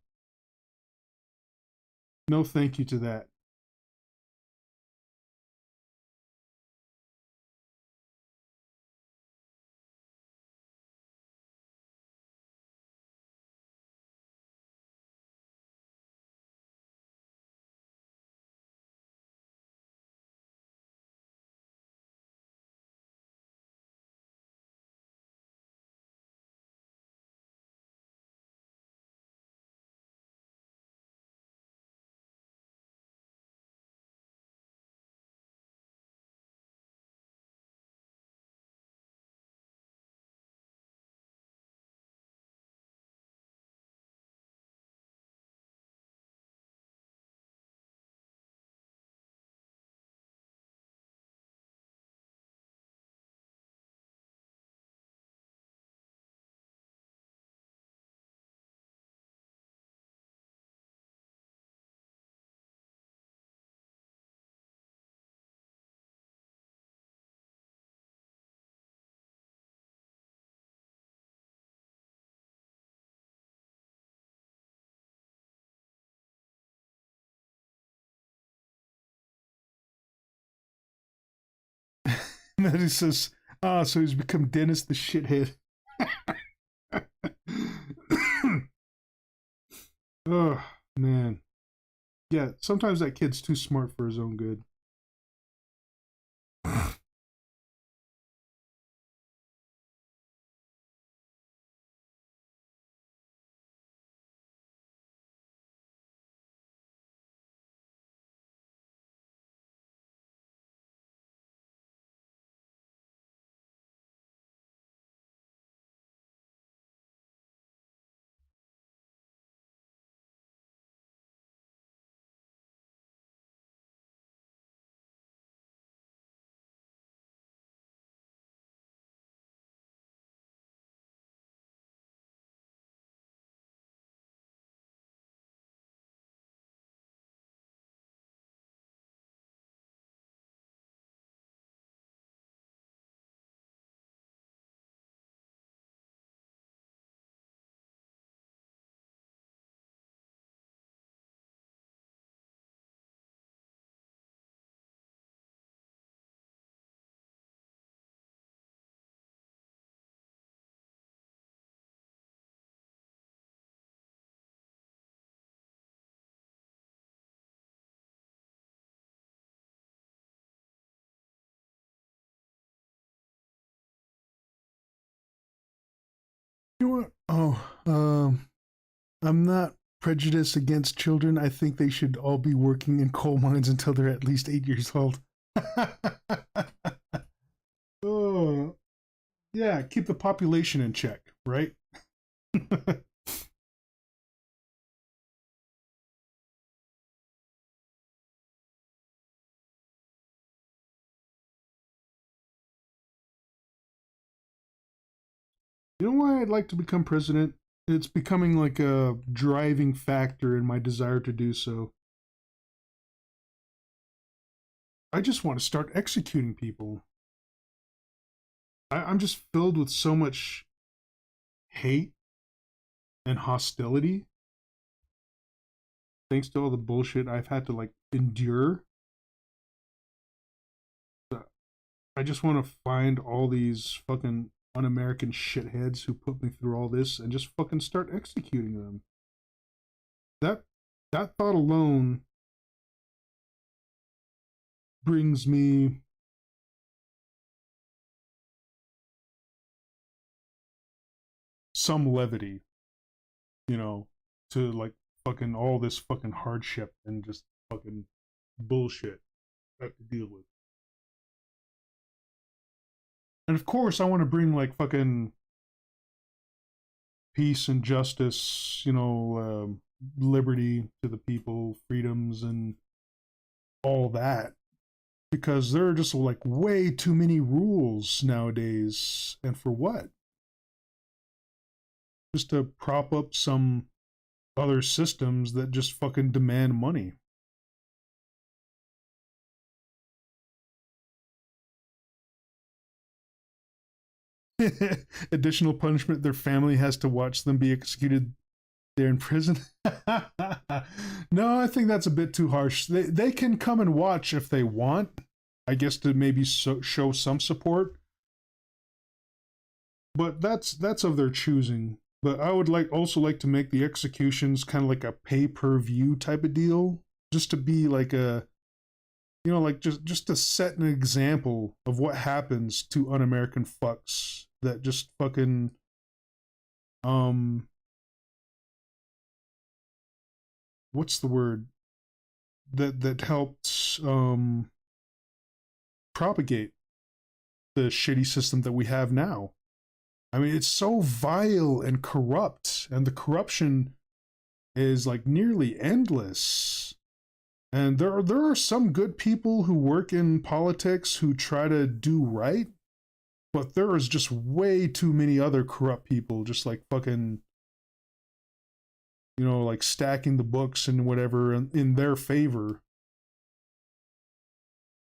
no thank you to that. And then he says, "Ah, so he's become Dennis the shithead." Oh man, yeah. Sometimes that kid's too smart for his own good. You know what? I'm not prejudiced against children. I think they should all be working in coal mines until they're at least 8 years old. Oh, yeah, keep the population in check, right? You know why I'd like to become president? It's becoming like a driving factor in my desire to do so. I just want to start executing people. I'm just filled with so much hate and hostility thanks to all the bullshit I've had to like endure. I just want to find all these fucking un-American shitheads who put me through all this and just fucking start executing them. That that thought alone brings me some levity, you know, to like fucking all this fucking hardship and just fucking bullshit I have to deal with. And of course, I want to bring like fucking peace and justice, liberty to the people, freedoms, and all that. Because there are just like way too many rules nowadays. And for what? Just to prop up some other systems that just fucking demand money. Additional punishment, their family has to watch them be executed there in prison. No, I think that's a bit too harsh. They can come and watch if they want, I guess, to maybe show some support, but that's of their choosing. But I would like to make the executions kind of like a pay-per-view type of deal, just to be like a, like just to set an example of what happens to un-American fucks that just fucking what's the word that helped propagate the shitty system that we have now. I mean, it's so vile and corrupt, and the corruption is like nearly endless. And there are some good people who work in politics who try to do right, but there is just way too many other corrupt people just like fucking, like stacking the books and whatever in their favor.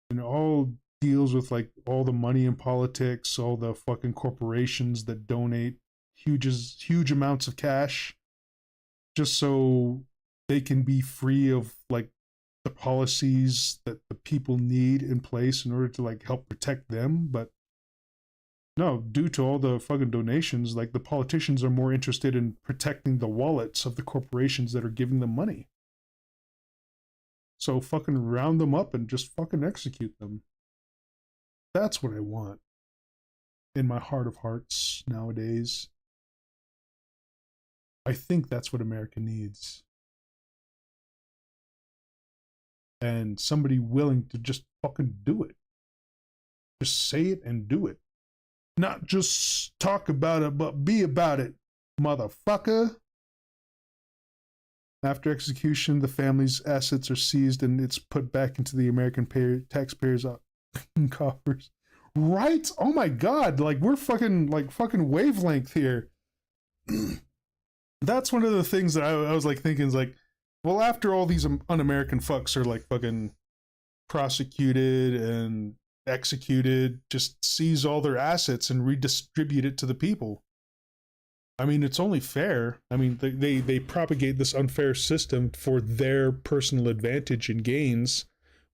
And all deals with like all the money in politics, all the fucking corporations that donate huge amounts of cash just so they can be free of like the policies that the people need in place in order to like help protect them. But no, due to all the fucking donations, like the politicians are more interested in protecting the wallets of the corporations that are giving them money. So fucking round them up and just fucking execute them. That's what I want in my heart of hearts nowadays. I think that's what America needs. And somebody willing to just fucking do it. Just say it and do it. Not just talk about it, but be about it, motherfucker. After execution, the family's assets are seized and it's put back into the American taxpayers' coffers. Right? Oh my god, like we're fucking wavelength here. That's one of the things that I was like thinking is like, well, after all these un-American fucks are like fucking prosecuted and executed, just seize all their assets and redistribute it to the people. I mean, it's only fair. I mean, they propagate this unfair system for their personal advantage and gains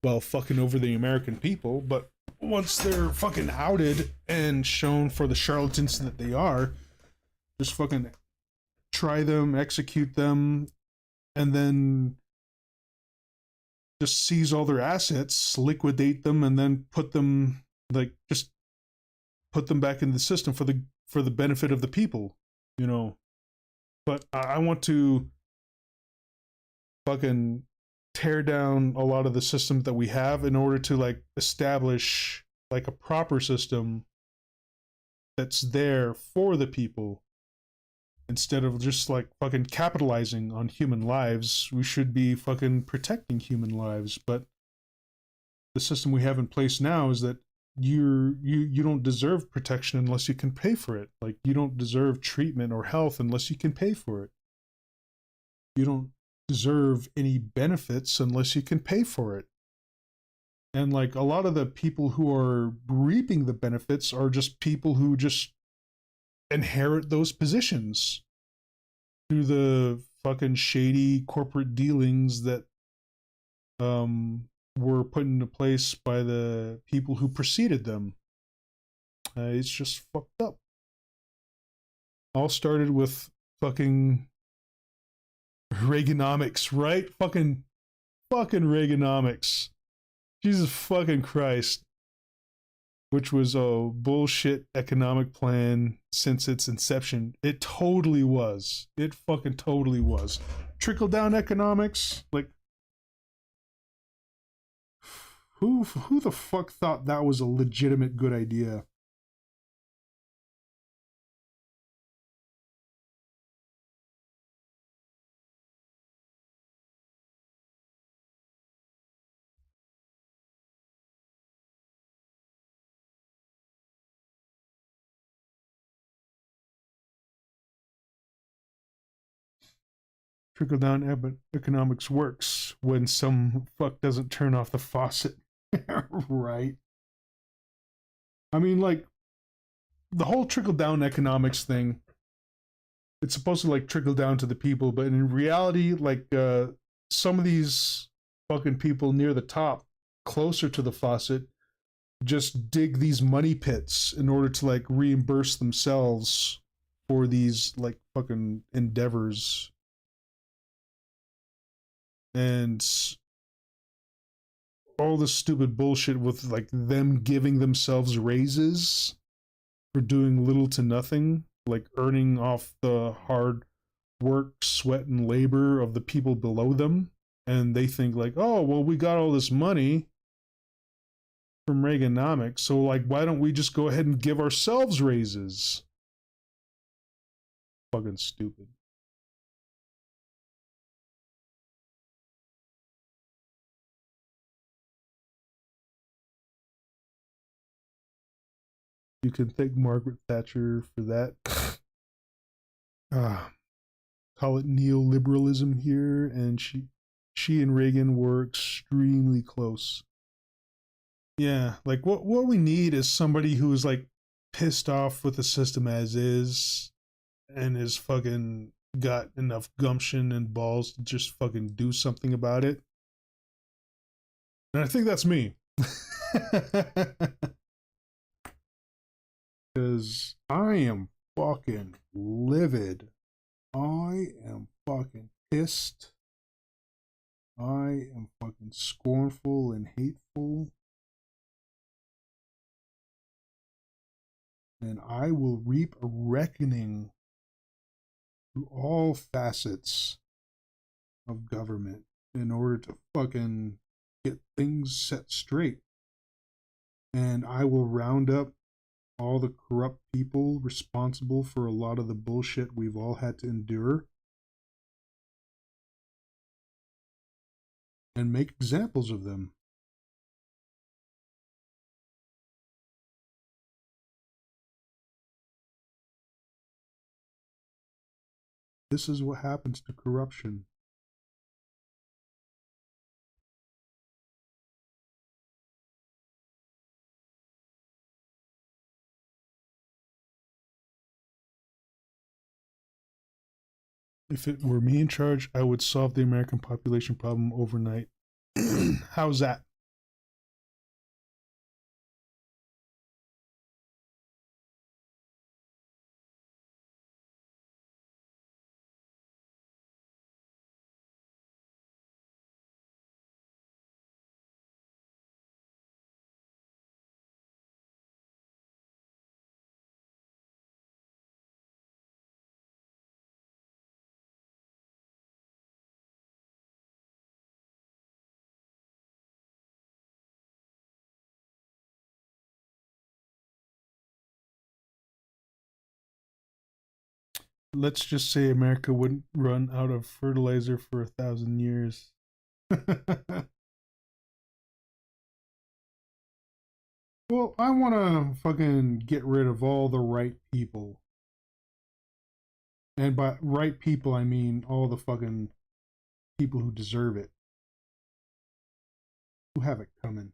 while fucking over the American people. But once they're fucking outed and shown for the charlatans that they are, just fucking try them, execute them, and then just seize all their assets, liquidate them, and then put them back in the system for the benefit of the people, you know. But I want to fucking tear down a lot of the systems that we have in order to like establish like a proper system that's there for the people. Instead of just like fucking capitalizing on human lives, we should be fucking protecting human lives. But the system we have in place now is that you don't deserve protection unless you can pay for it. Like you don't deserve treatment or health unless you can pay for it. You don't deserve any benefits unless you can pay for it. And like a lot of the people who are reaping the benefits are just people who just inherit those positions through the fucking shady corporate dealings that were put into place by the people who preceded them. It's just fucked up. All started with fucking Reaganomics, right? Fucking Reaganomics. Jesus fucking Christ. Which was a bullshit economic plan since its inception. It totally was. It fucking totally was. Trickle down economics? Like, who the fuck thought that was a legitimate good idea? Trickle down economics works when some fuck doesn't turn off the faucet. Right. I mean, like, the whole trickle down economics thing, it's supposed to like trickle down to the people, but in reality, like, some of these fucking people near the top, closer to the faucet, just dig these money pits in order to like reimburse themselves for these like fucking endeavors. And all this stupid bullshit with like them giving themselves raises for doing little to nothing, like earning off the hard work, sweat, and labor of the people below them. And they think like, oh, well, we got all this money from Reaganomics, so like, why don't we just go ahead and give ourselves raises? Fucking stupid. You can thank Margaret Thatcher for that. Call it neoliberalism here, and she and Reagan were extremely close. Yeah, like what we need is somebody who is like pissed off with the system as is and is fucking got enough gumption and balls to just fucking do something about it. And I think that's me. Because I am fucking livid. I am fucking pissed. I am fucking scornful and hateful. And I will reap a reckoning through all facets of government in order to fucking get things set straight. And I will round up all the corrupt people responsible for a lot of the bullshit we've all had to endure and make examples of them. This is what happens to corruption. If it were me in charge, I would solve the American population problem overnight. How's that? Let's just say America wouldn't run out of fertilizer for 1,000 years. Well, I want to fucking get rid of all the right people. And by right people, I mean all the fucking people who deserve it. Who have it coming.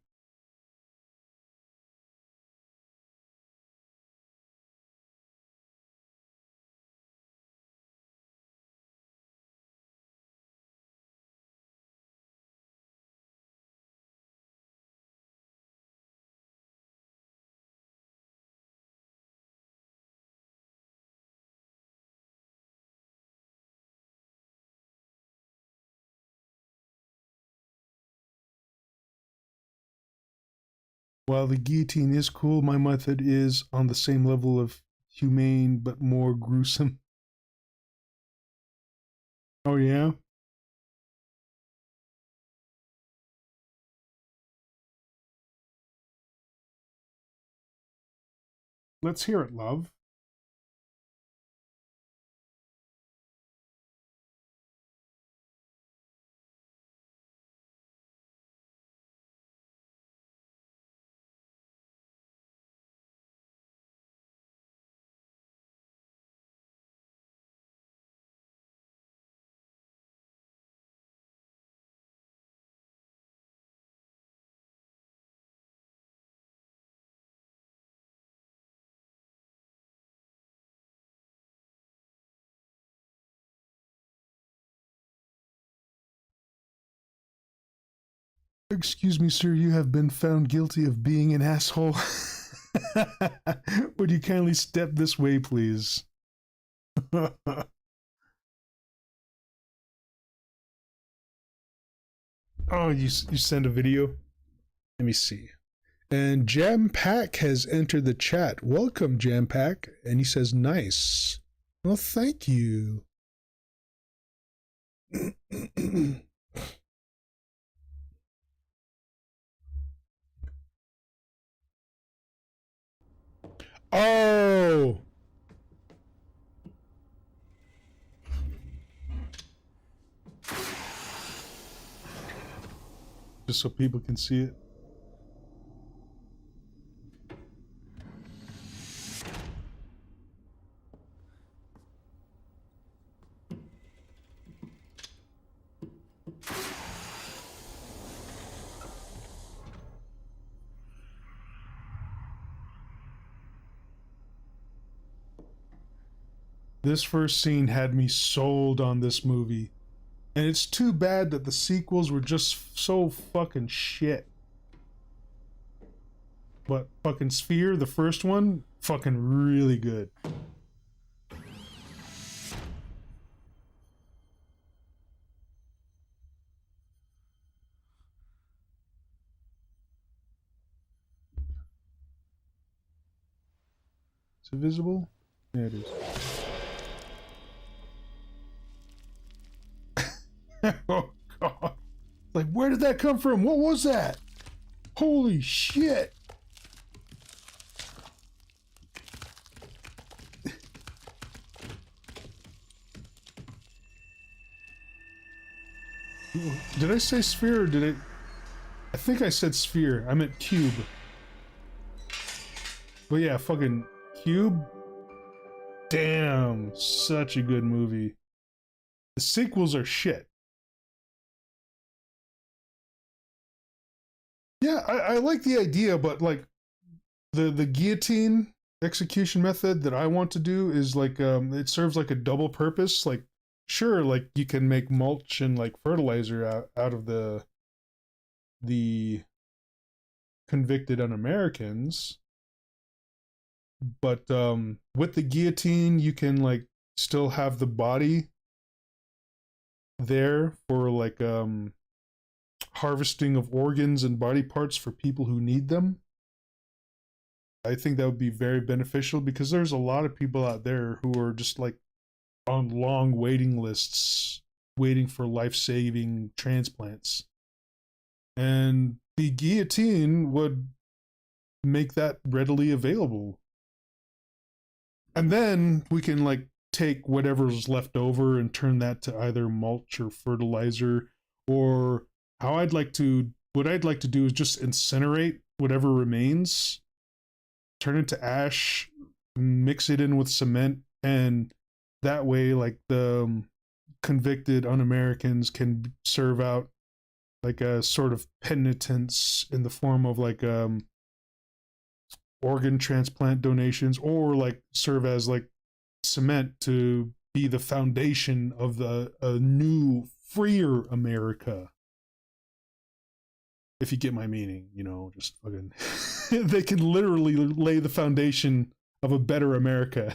While the guillotine is cool, my method is on the same level of humane but more gruesome. Oh, yeah? Let's hear it, love. Excuse me, sir, you have been found guilty of being an asshole. Would you kindly step this way, please? Oh, you send a video? Let me see. And Jam Pack has entered the chat. Welcome, Jam Pack. And he says, nice. Well, thank you. Oh! Just so people can see it. This first scene had me sold on this movie. And it's too bad that the sequels were just so fucking shit. But fucking Sphere, the first one, fucking really good. Is it visible? Yeah, it is. Oh god. Like, where did that come from? What was that? Holy shit. Did I say sphere or did I think I said sphere. I meant cube. But yeah, fucking Cube. Damn, such a good movie. The sequels are shit. Yeah, I like the idea, but like the guillotine execution method that I want to do is like it serves like a double purpose. Like sure, like you can make mulch and like fertilizer out of the convicted un-Americans, but with the guillotine you can like still have the body there for like harvesting of organs and body parts for people who need them. I think that would be very beneficial because there's a lot of people out there who are just like on long waiting lists waiting for life-saving transplants, and the guillotine would make that readily available. And then we can like take whatever's left over and turn that to either mulch or fertilizer, or what I'd like to do is just incinerate whatever remains, turn it to ash, mix it in with cement, and that way like the convicted un-Americans can serve out like a sort of penitence in the form of like organ transplant donations, or like serve as like cement to be the foundation of a new freer America. If you get my meaning, you know, just fucking they can literally lay the foundation of a better America.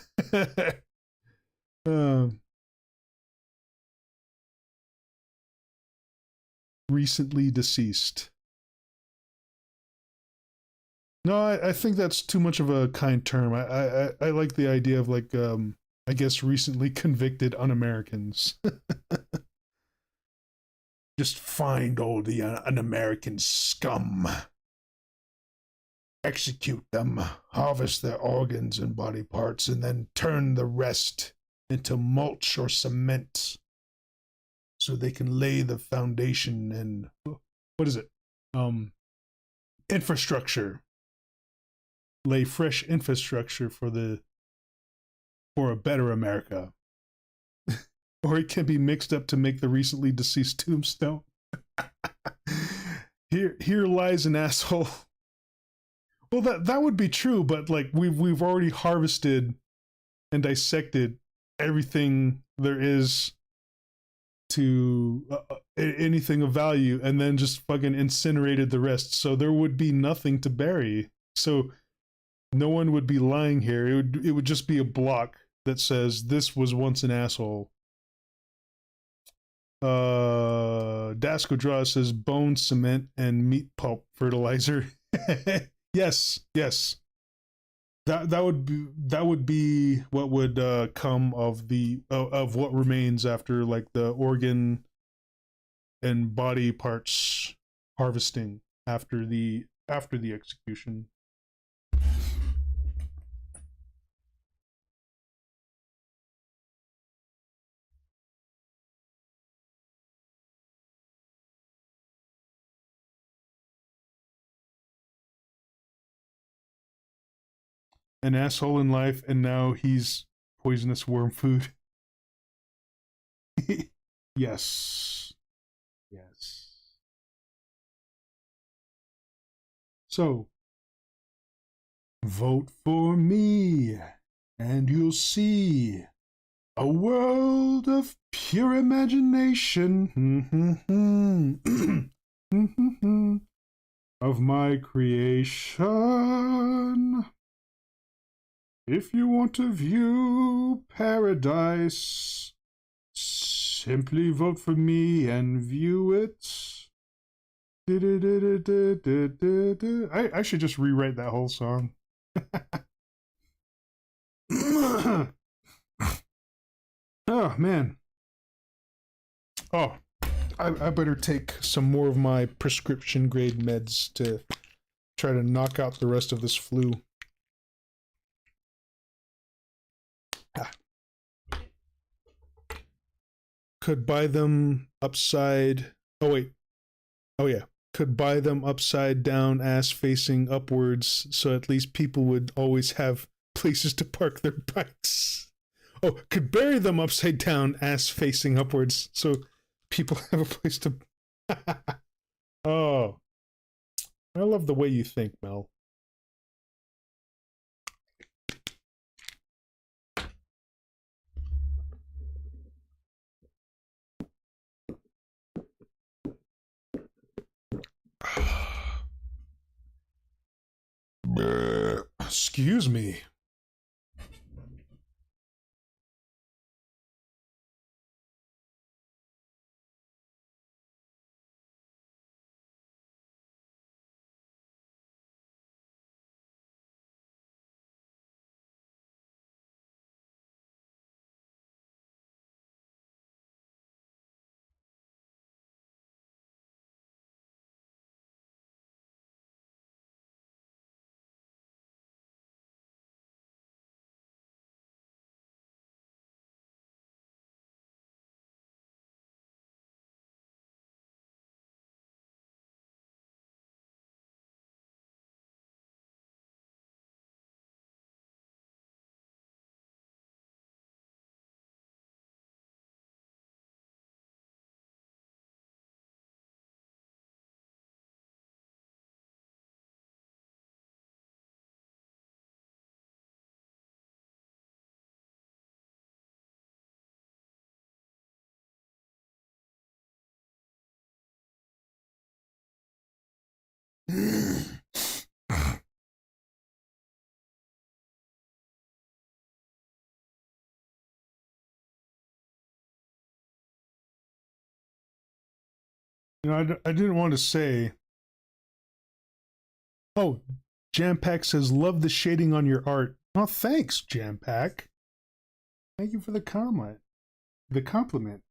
Recently deceased. No, I think that's too much of a kind term. I like the idea of like I guess recently convicted un-Americans. Just find all the un-American scum, execute them, harvest their organs and body parts, and then turn the rest into mulch or cement so they can lay the foundation and what is it? Infrastructure. Lay fresh infrastructure for a better America. Or it can be mixed up to make the recently deceased tombstone. Here lies an asshole. Well, that would be true, but like we've already harvested and dissected everything there is to anything of value, and then just fucking incinerated the rest. So there would be nothing to bury. So no one would be lying here. It would just be a block that says this was once an asshole. Dasco Draw says bone cement and meat pulp fertilizer. Yes. That would be what would come of the of what remains after like the organ and body parts harvesting after the execution. An asshole in life, and now he's poisonous worm food. Yes. So, vote for me, and you'll see a world of pure imagination. of my creation. If you want to view paradise, simply vote for me and view it. I should just rewrite that whole song. Oh, man. Oh, I better take some more of my prescription grade meds to try to knock out the rest of this flu. Could buy them upside. Oh, wait. Oh, yeah. Could buy them upside down, ass facing upwards, so at least people would always have places to park their bikes. Oh, could bury them upside down, ass facing upwards, so people have a place to. Oh, I love the way you think, Mel. Excuse me. You know, I didn't want to say. Oh, Jam Pack says, love the shading on your art. Oh, thanks, Jam Pack. Thank you for the comment. The compliment.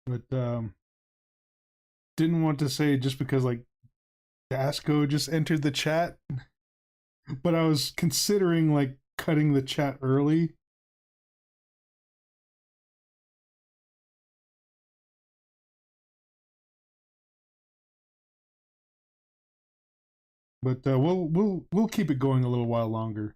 But didn't want to say just because like Dasco just entered the chat. But I was considering like cutting the chat early. But we'll keep it going a little while longer.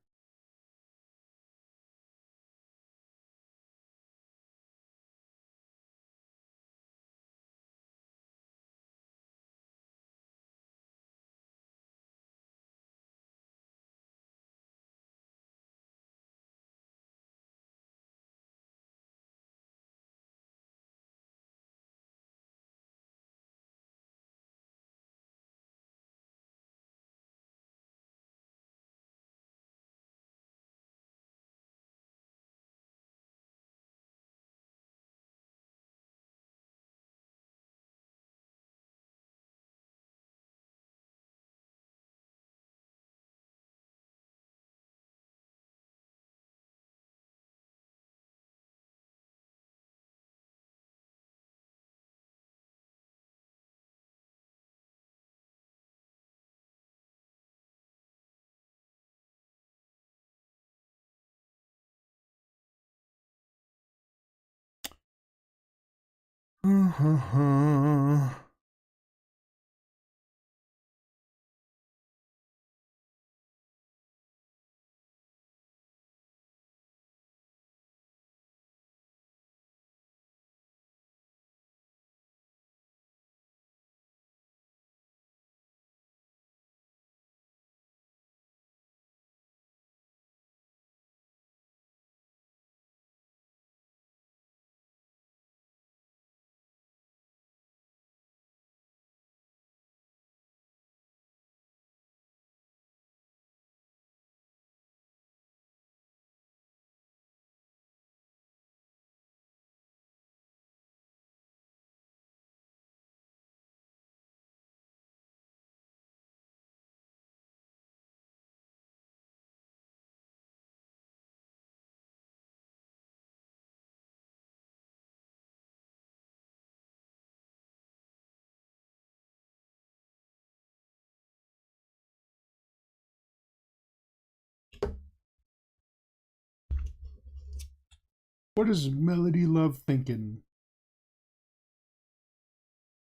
What is Melody Love thinking?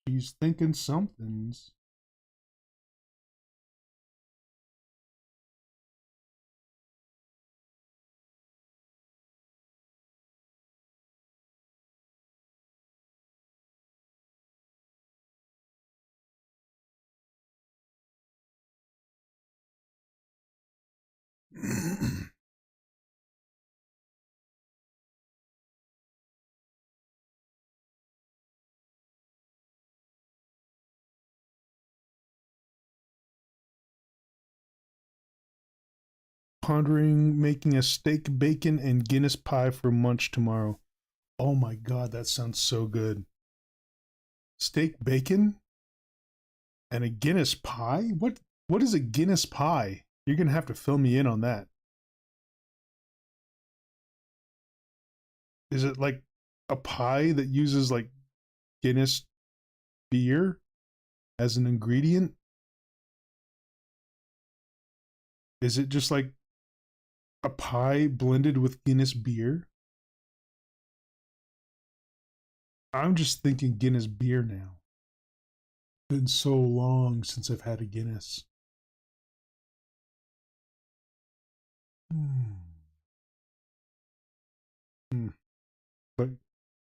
She's thinking somethings. Pondering making a steak, bacon, and Guinness pie for munch tomorrow. Oh my god, that sounds so good. Steak, bacon, and a Guinness pie? What is a Guinness pie? You're gonna have to fill me in on that. Is it like a pie that uses like Guinness beer as an ingredient? Is it just like a pie blended with Guinness beer? I'm just thinking Guinness beer now. Been so long since I've had a Guinness. But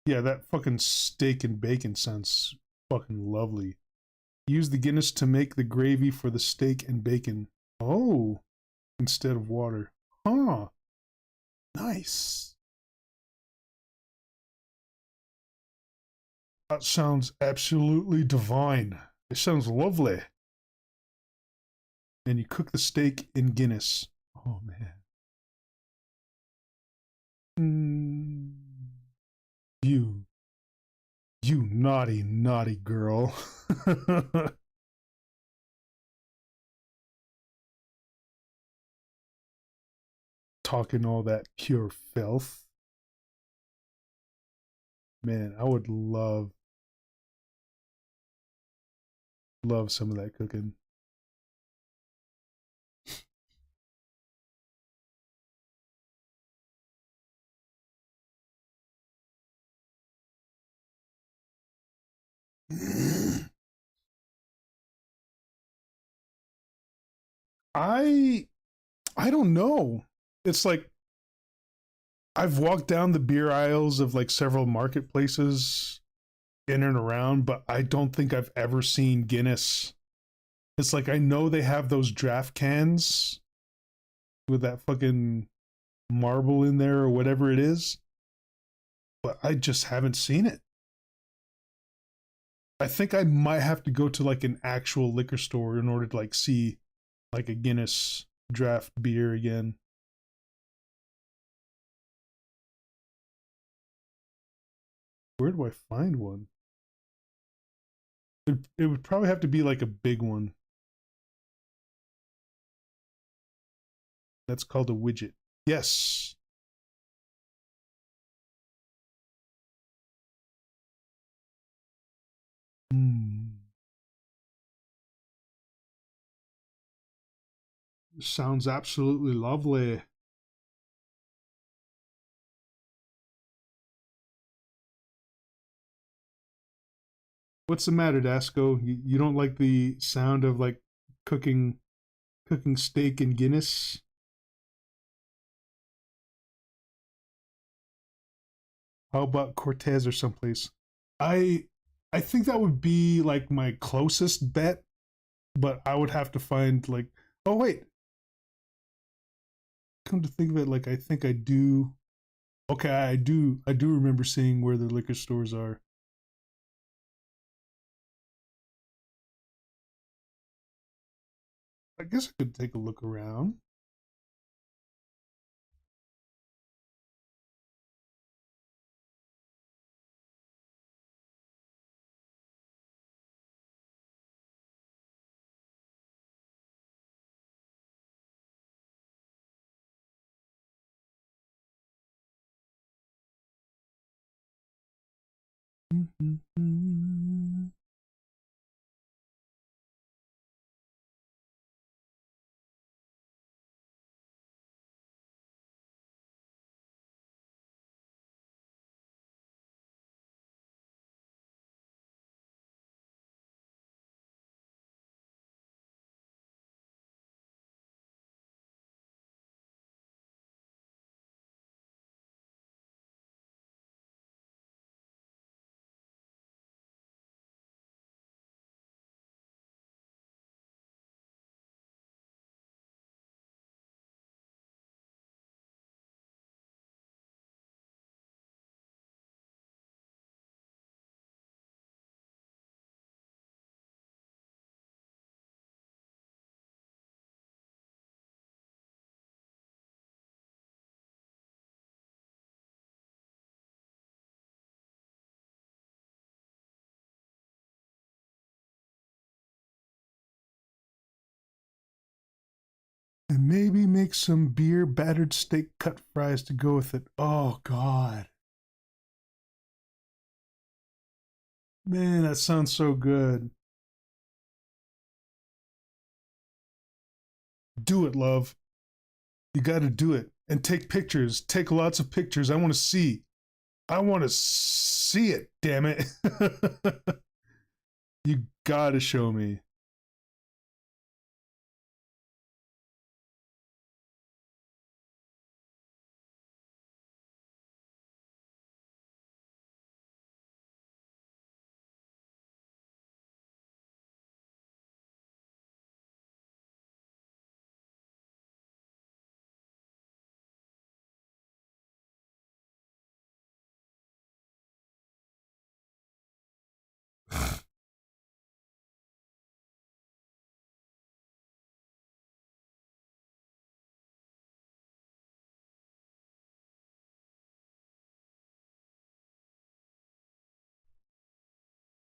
yeah, that fucking steak and bacon sounds fucking lovely. Use the Guinness to make the gravy for the steak and bacon. Oh, instead of water. Huh. Nice. That sounds absolutely divine. It sounds lovely. And you cook the steak in Guinness. Oh, man. You naughty, naughty girl. Talking all that pure filth. Man, I would love some of that cooking. I I don't know. It's like I've walked down the beer aisles of like several marketplaces in and around, but I don't think I've ever seen Guinness. It's like I know they have those draft cans with that fucking marble in there or whatever it is, but I just haven't seen it. I think I might have to go to like an actual liquor store in order to like see like a Guinness draft beer again. Where do I find one? It would probably have to be like a big one. That's called a widget. Yes. Mm. Sounds absolutely lovely. What's the matter, Dasco? You don't like the sound of like cooking steak in Guinness? How about Cortez or someplace? I I think that would be like my closest bet, but I would have to find like, oh wait, come to think of it, like I think I do. Okay, I do remember seeing where the liquor stores are. I guess I could take a look around. And maybe make some beer battered steak cut fries to go with it. Oh, God. Man, that sounds so good. Do it, love. You got to do it. And take pictures. Take lots of pictures. I want to see. I want to see it, damn it. You got to show me.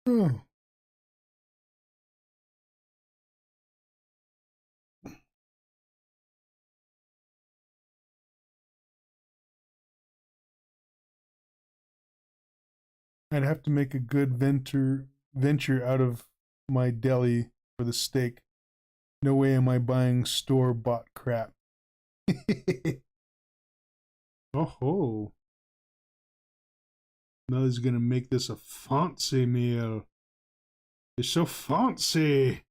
Oh. I'd have to make a good venture out of my deli for the steak. No way am I buying store bought crap. Oh ho. Mother's gonna make this a fancy meal. It's so fancy.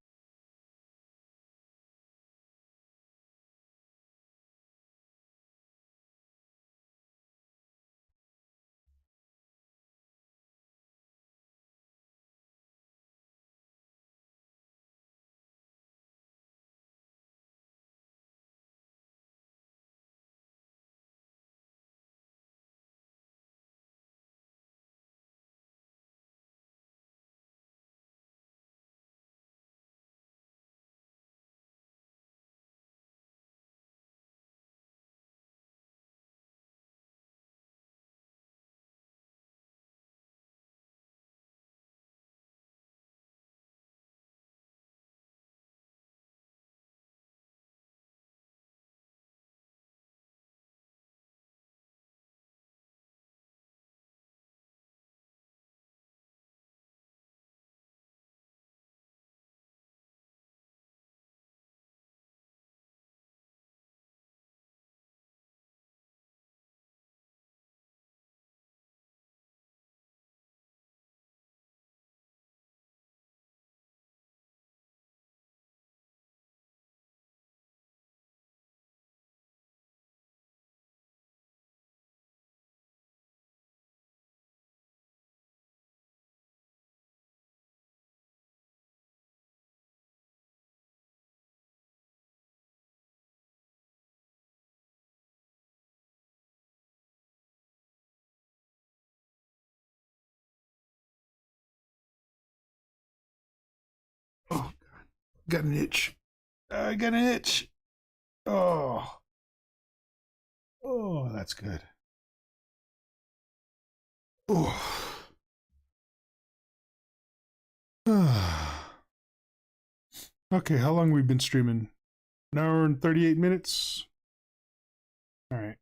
Oh god. Got an itch. I got an itch. Oh. Oh, that's good. Oh. Okay, how long have we been streaming? An hour and 38 minutes? Alright.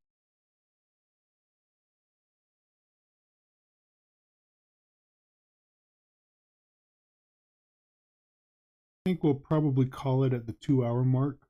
I think we'll probably call it at the 2 hour mark.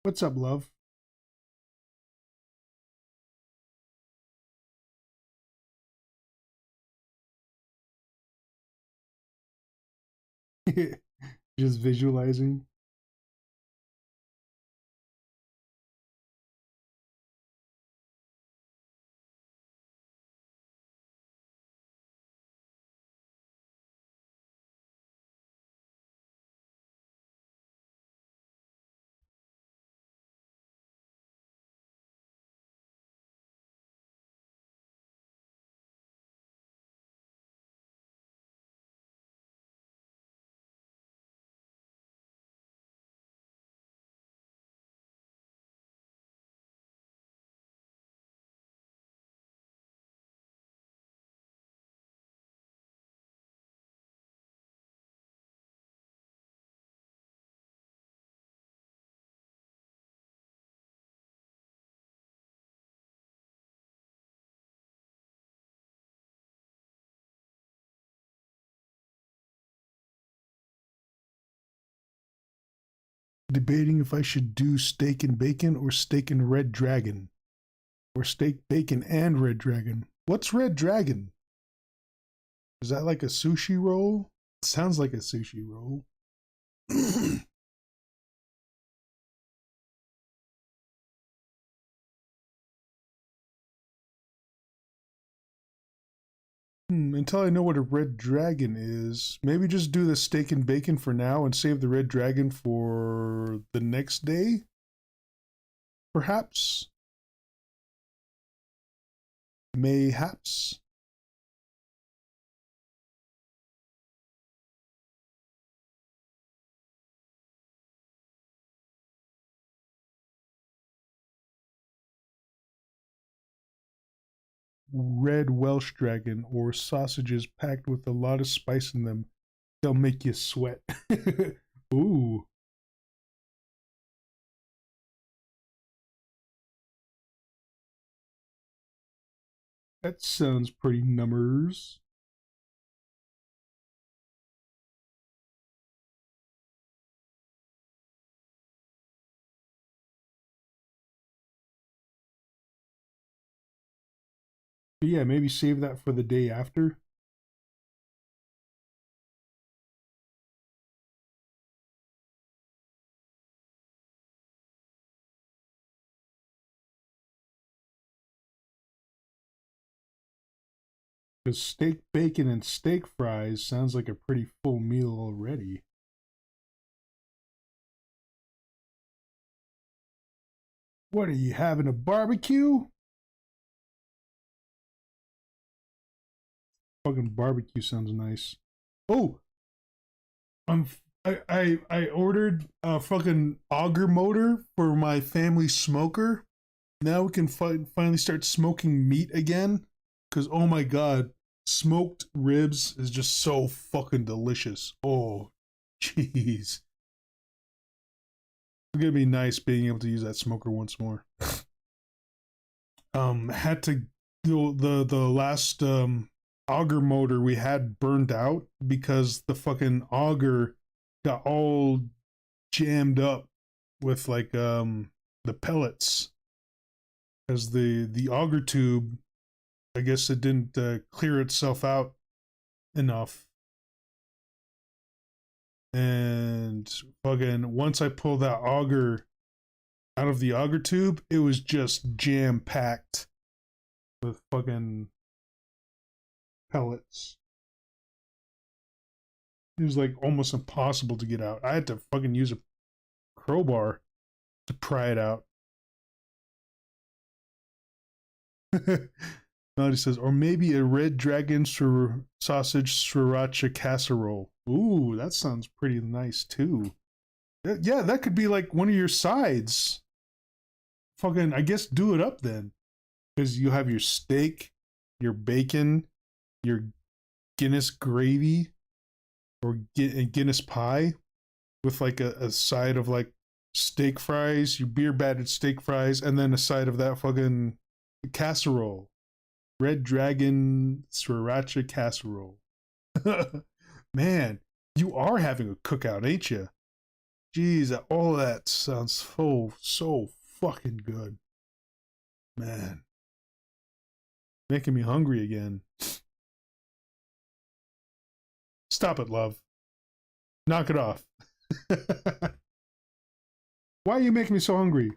What's up, love? Just visualizing. Debating if I should do steak and bacon or steak and red dragon. Or steak, bacon, and red dragon. What's red dragon? Is that like a sushi roll? It sounds like a sushi roll. Until I know what a red dragon is, maybe just do the steak and bacon for now and save the red dragon for the next day? Perhaps? Mayhaps? Red Welsh dragon or sausages packed with a lot of spice in them. They'll make you sweat. Ooh. That sounds pretty numbers. But yeah, maybe save that for the day after. Because steak, bacon, and steak fries sounds like a pretty full meal already. What are you having, a barbecue? Fucking barbecue sounds nice. Oh, I'm I ordered a fucking auger motor for my family smoker. Now we can finally start smoking meat again. Cause oh my god, smoked ribs is just so fucking delicious. Oh, jeez. It's gonna be nice being able to use that smoker once more. Had to the last auger motor we had burned out because the fucking auger got all jammed up with like the pellets because the auger tube, I guess it didn't clear itself out enough. And fucking once I pulled that auger out of the auger tube, it was just jam packed with fucking pellets. It was like almost impossible to get out. I had to fucking use a crowbar to pry it out. Melody says, or maybe a red dragon sausage sriracha casserole. Ooh, that sounds pretty nice too. Yeah, that could be like one of your sides. Fucking, I guess do it up then. Because you have your steak, your bacon, your Guinness gravy, or Guinness pie with like a side of like steak fries, your beer battered steak fries, and then a side of that fucking casserole. Red Dragon Sriracha casserole. Man, you are having a cookout, ain't you? Jeez, all that sounds so fucking good. Man. Making me hungry again. Stop it, love. Knock it off. Why are you making me so hungry?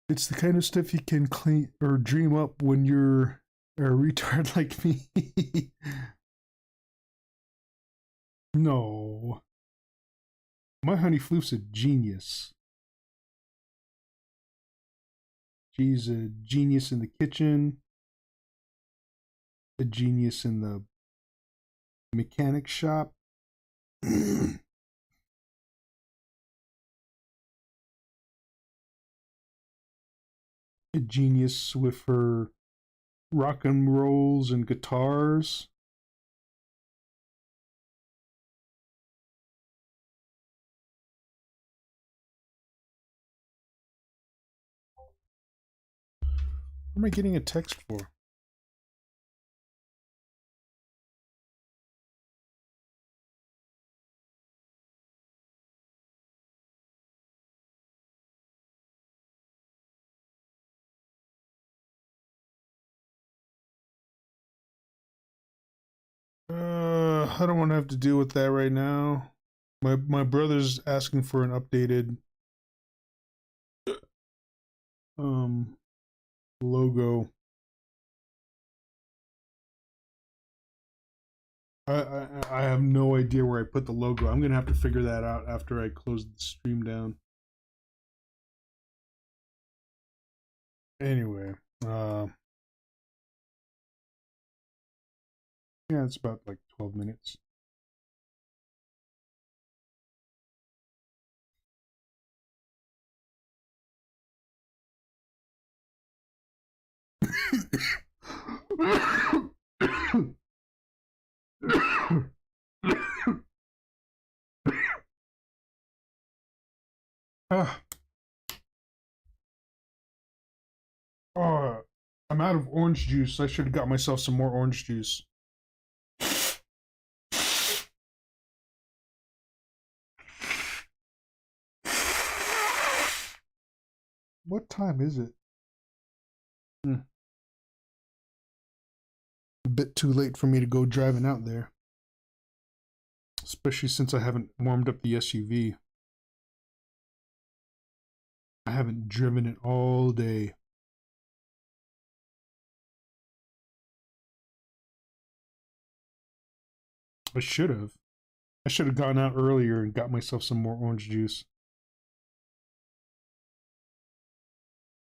It's the kind of stuff you can clean or dream up when you're a retard like me. No. My honey floof's a genius. She's a genius in the kitchen, a genius in the mechanic shop. A genius with her rock and rolls and guitars. What am I getting a text for? I don't want to have to deal with that right now. My brother's asking for an updated logo. I have no idea where I put the logo. I'm gonna have to figure that out after I close the stream down. Anyway, yeah, it's about like 12 minutes. Ah. I'm out of orange juice. I should have got myself some more orange juice. What time is it? A bit too late for me to go driving out there. Especially since I haven't warmed up the SUV. I haven't driven it all day. I should have. I should have gone out earlier and got myself some more orange juice.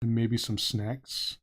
And maybe some snacks.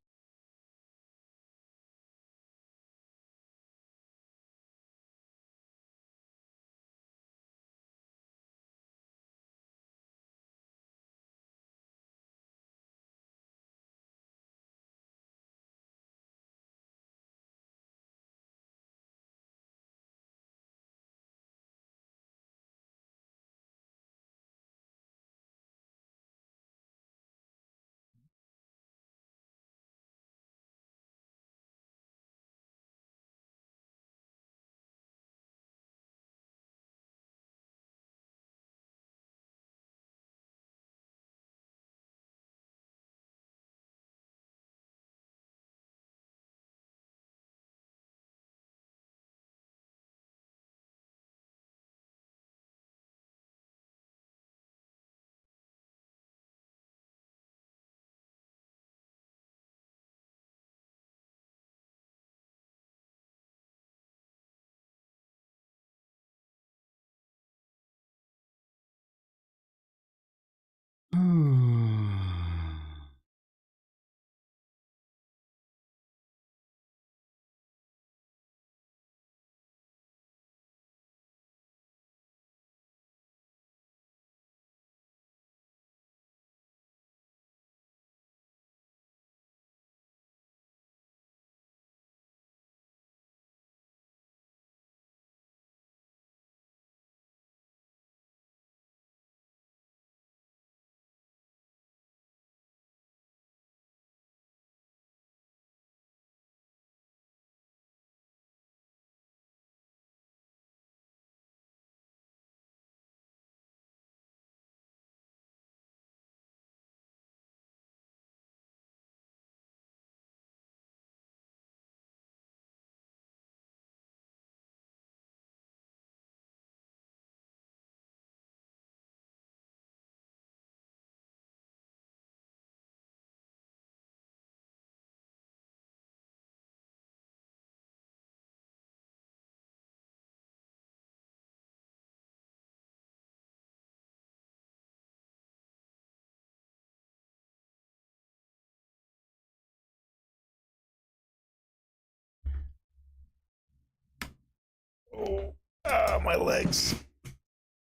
Ah, my legs.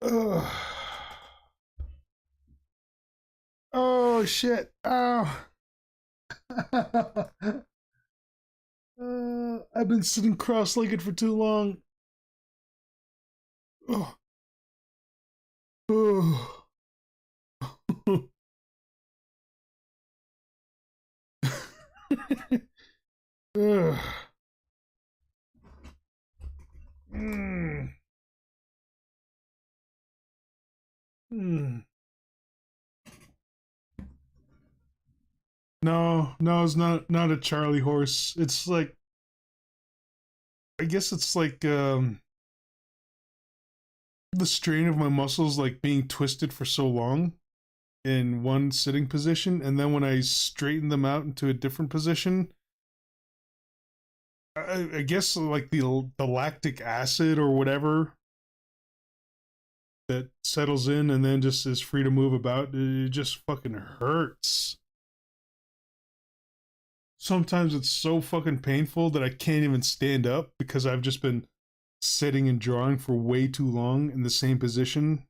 Ugh. Oh shit. Ow. I've been sitting cross-legged for too long. Oh. Oh. Ugh. Mm. Mm. No, no, it's not a Charlie horse. It's like, I guess it's like the strain of my muscles like being twisted for so long in one sitting position, and then when I straighten them out into a different position, I guess like the lactic acid or whatever that settles in and then just is free to move about, it just fucking hurts. Sometimes it's so fucking painful that I can't even stand up because I've just been sitting and drawing for way too long in the same position.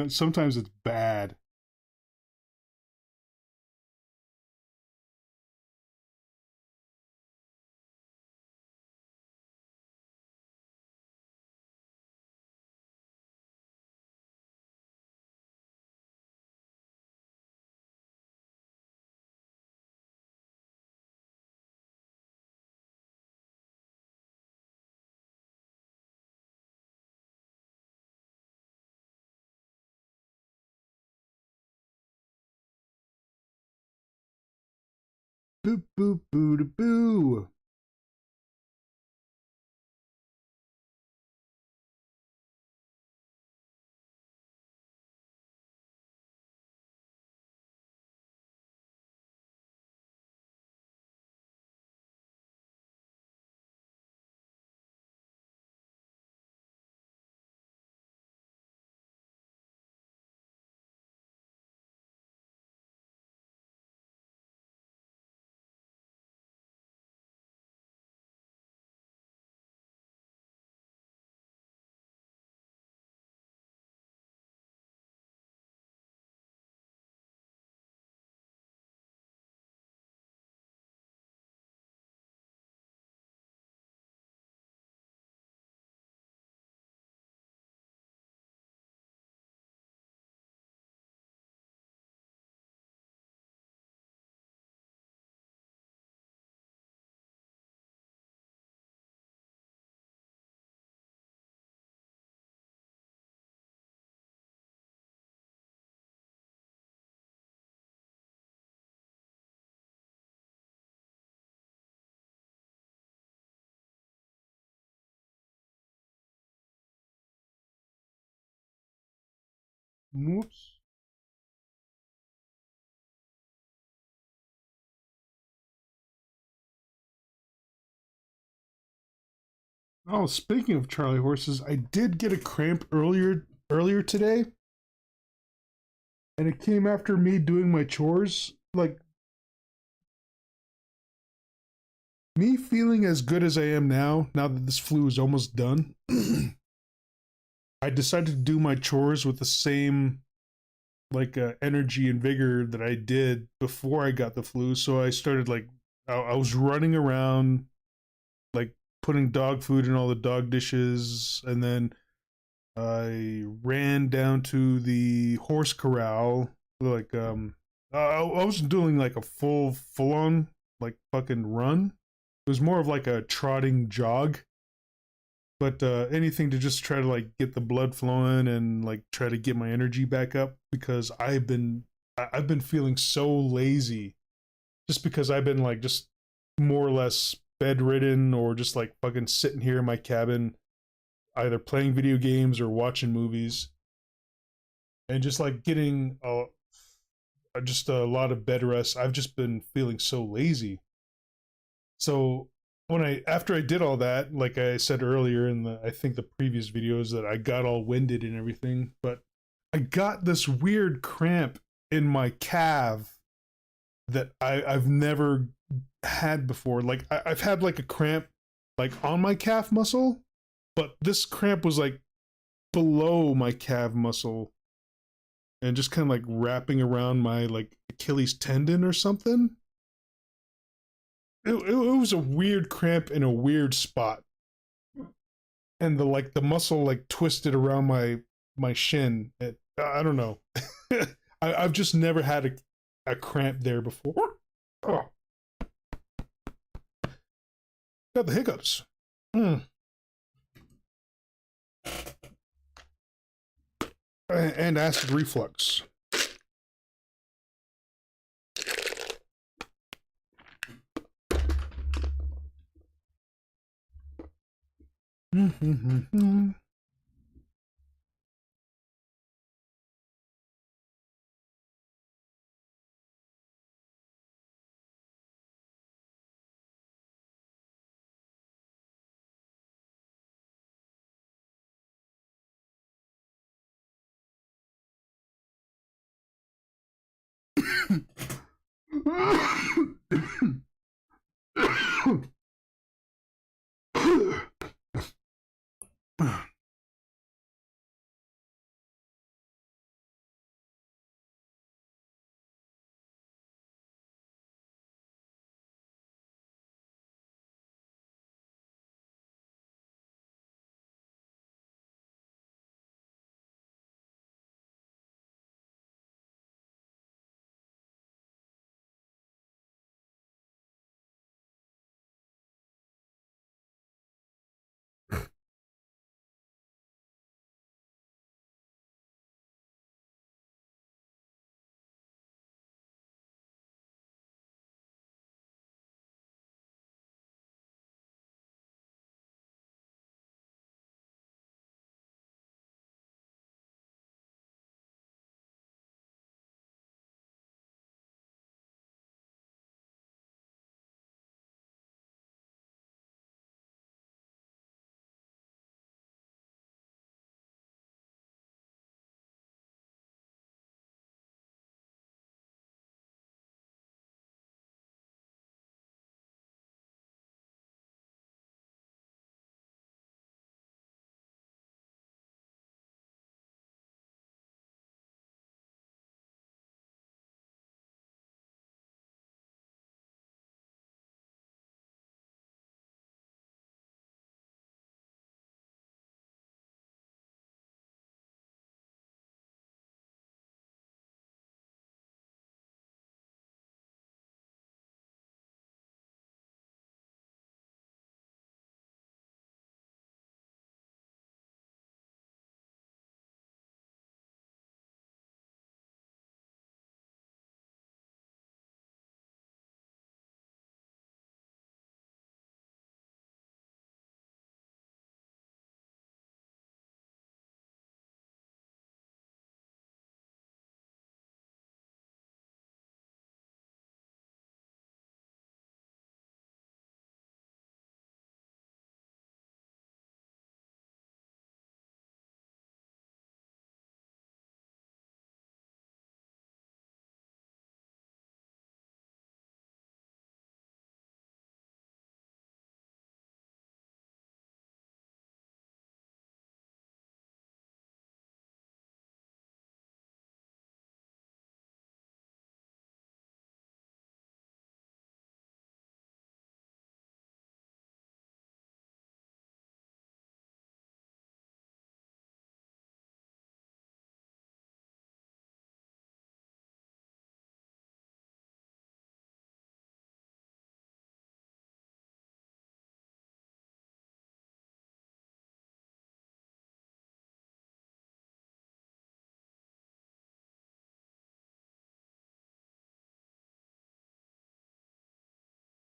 Sometimes it's bad. Boop boop boo da boo. Whoops. Oh, speaking of Charlie horses, I did get a cramp earlier today, and it came after me doing my chores. Like me feeling as good as I am now that this flu is almost done. I decided to do my chores with the same like energy and vigor that I did before I got the flu. So I started like I was running around, like putting dog food in all the dog dishes, and then I ran down to the horse corral. Like I wasn't doing like a full on like fucking run. It was more of like a trotting jog, but anything to just try to like get the blood flowing and like try to get my energy back up, because I've been feeling so lazy just because I've been like just more or less bedridden or just like fucking sitting here in my cabin either playing video games or watching movies, and just like getting just a lot of bed rest. I've just been feeling so lazy. So when I after I did all that, like I said earlier in the I think the previous videos, that I got all winded and everything, but I got this weird cramp in my calf that I've never had before. Like I've had like a cramp like on my calf muscle, but this cramp was like below my calf muscle and just kind of like wrapping around my like Achilles tendon or something. It was a weird cramp in a weird spot, and the muscle like twisted around my shin. I don't know. I've just never had a cramp there before. Oh. Got the hiccups. And acid reflux.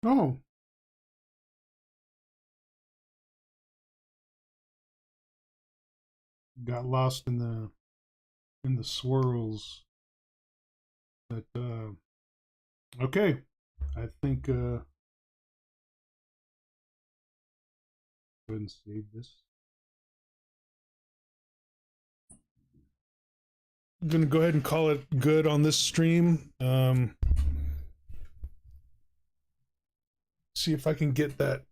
Oh, got lost in the swirls. But okay, I think go ahead and save this. I'm gonna go ahead and call it good on this stream. see if I can get that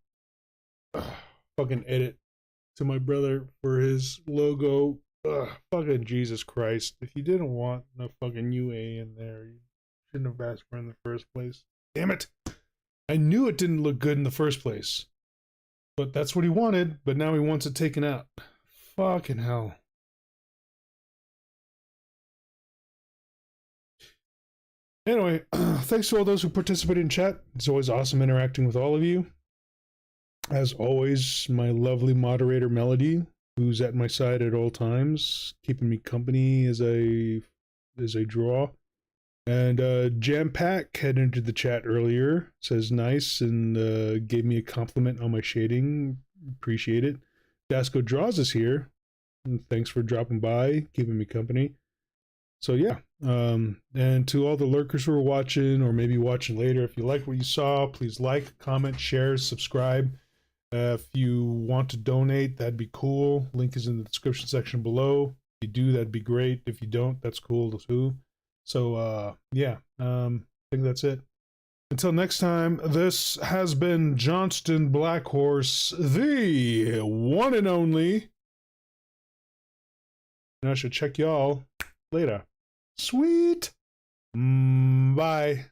fucking edit to my brother for his logo. Fucking Jesus Christ. If you didn't want a fucking UA in there, you shouldn't have asked for it in the first place. Damn it. I knew it didn't look good in the first place. But that's what he wanted, but now he wants it taken out. Fucking hell. Anyway, thanks to all those who participated in chat. It's always awesome interacting with all of you. As always, my lovely moderator Melody, who's at my side at all times, keeping me company as I draw. And Jam Pack had entered the chat earlier, says nice, and gave me a compliment on my shading. Appreciate it. Dasco Draws is here. And thanks for dropping by, keeping me company. So yeah, and to all the lurkers who are watching or maybe watching later, if you like what you saw, please like, comment, share, subscribe. If you want to donate, that'd be cool. Link is in the description section below. If you do, that'd be great. If you don't, that's cool too. So yeah, I think that's it. Until next time, this has been Johnston Blackhorse, the one and only. And I should check y'all later. Sweet. Bye.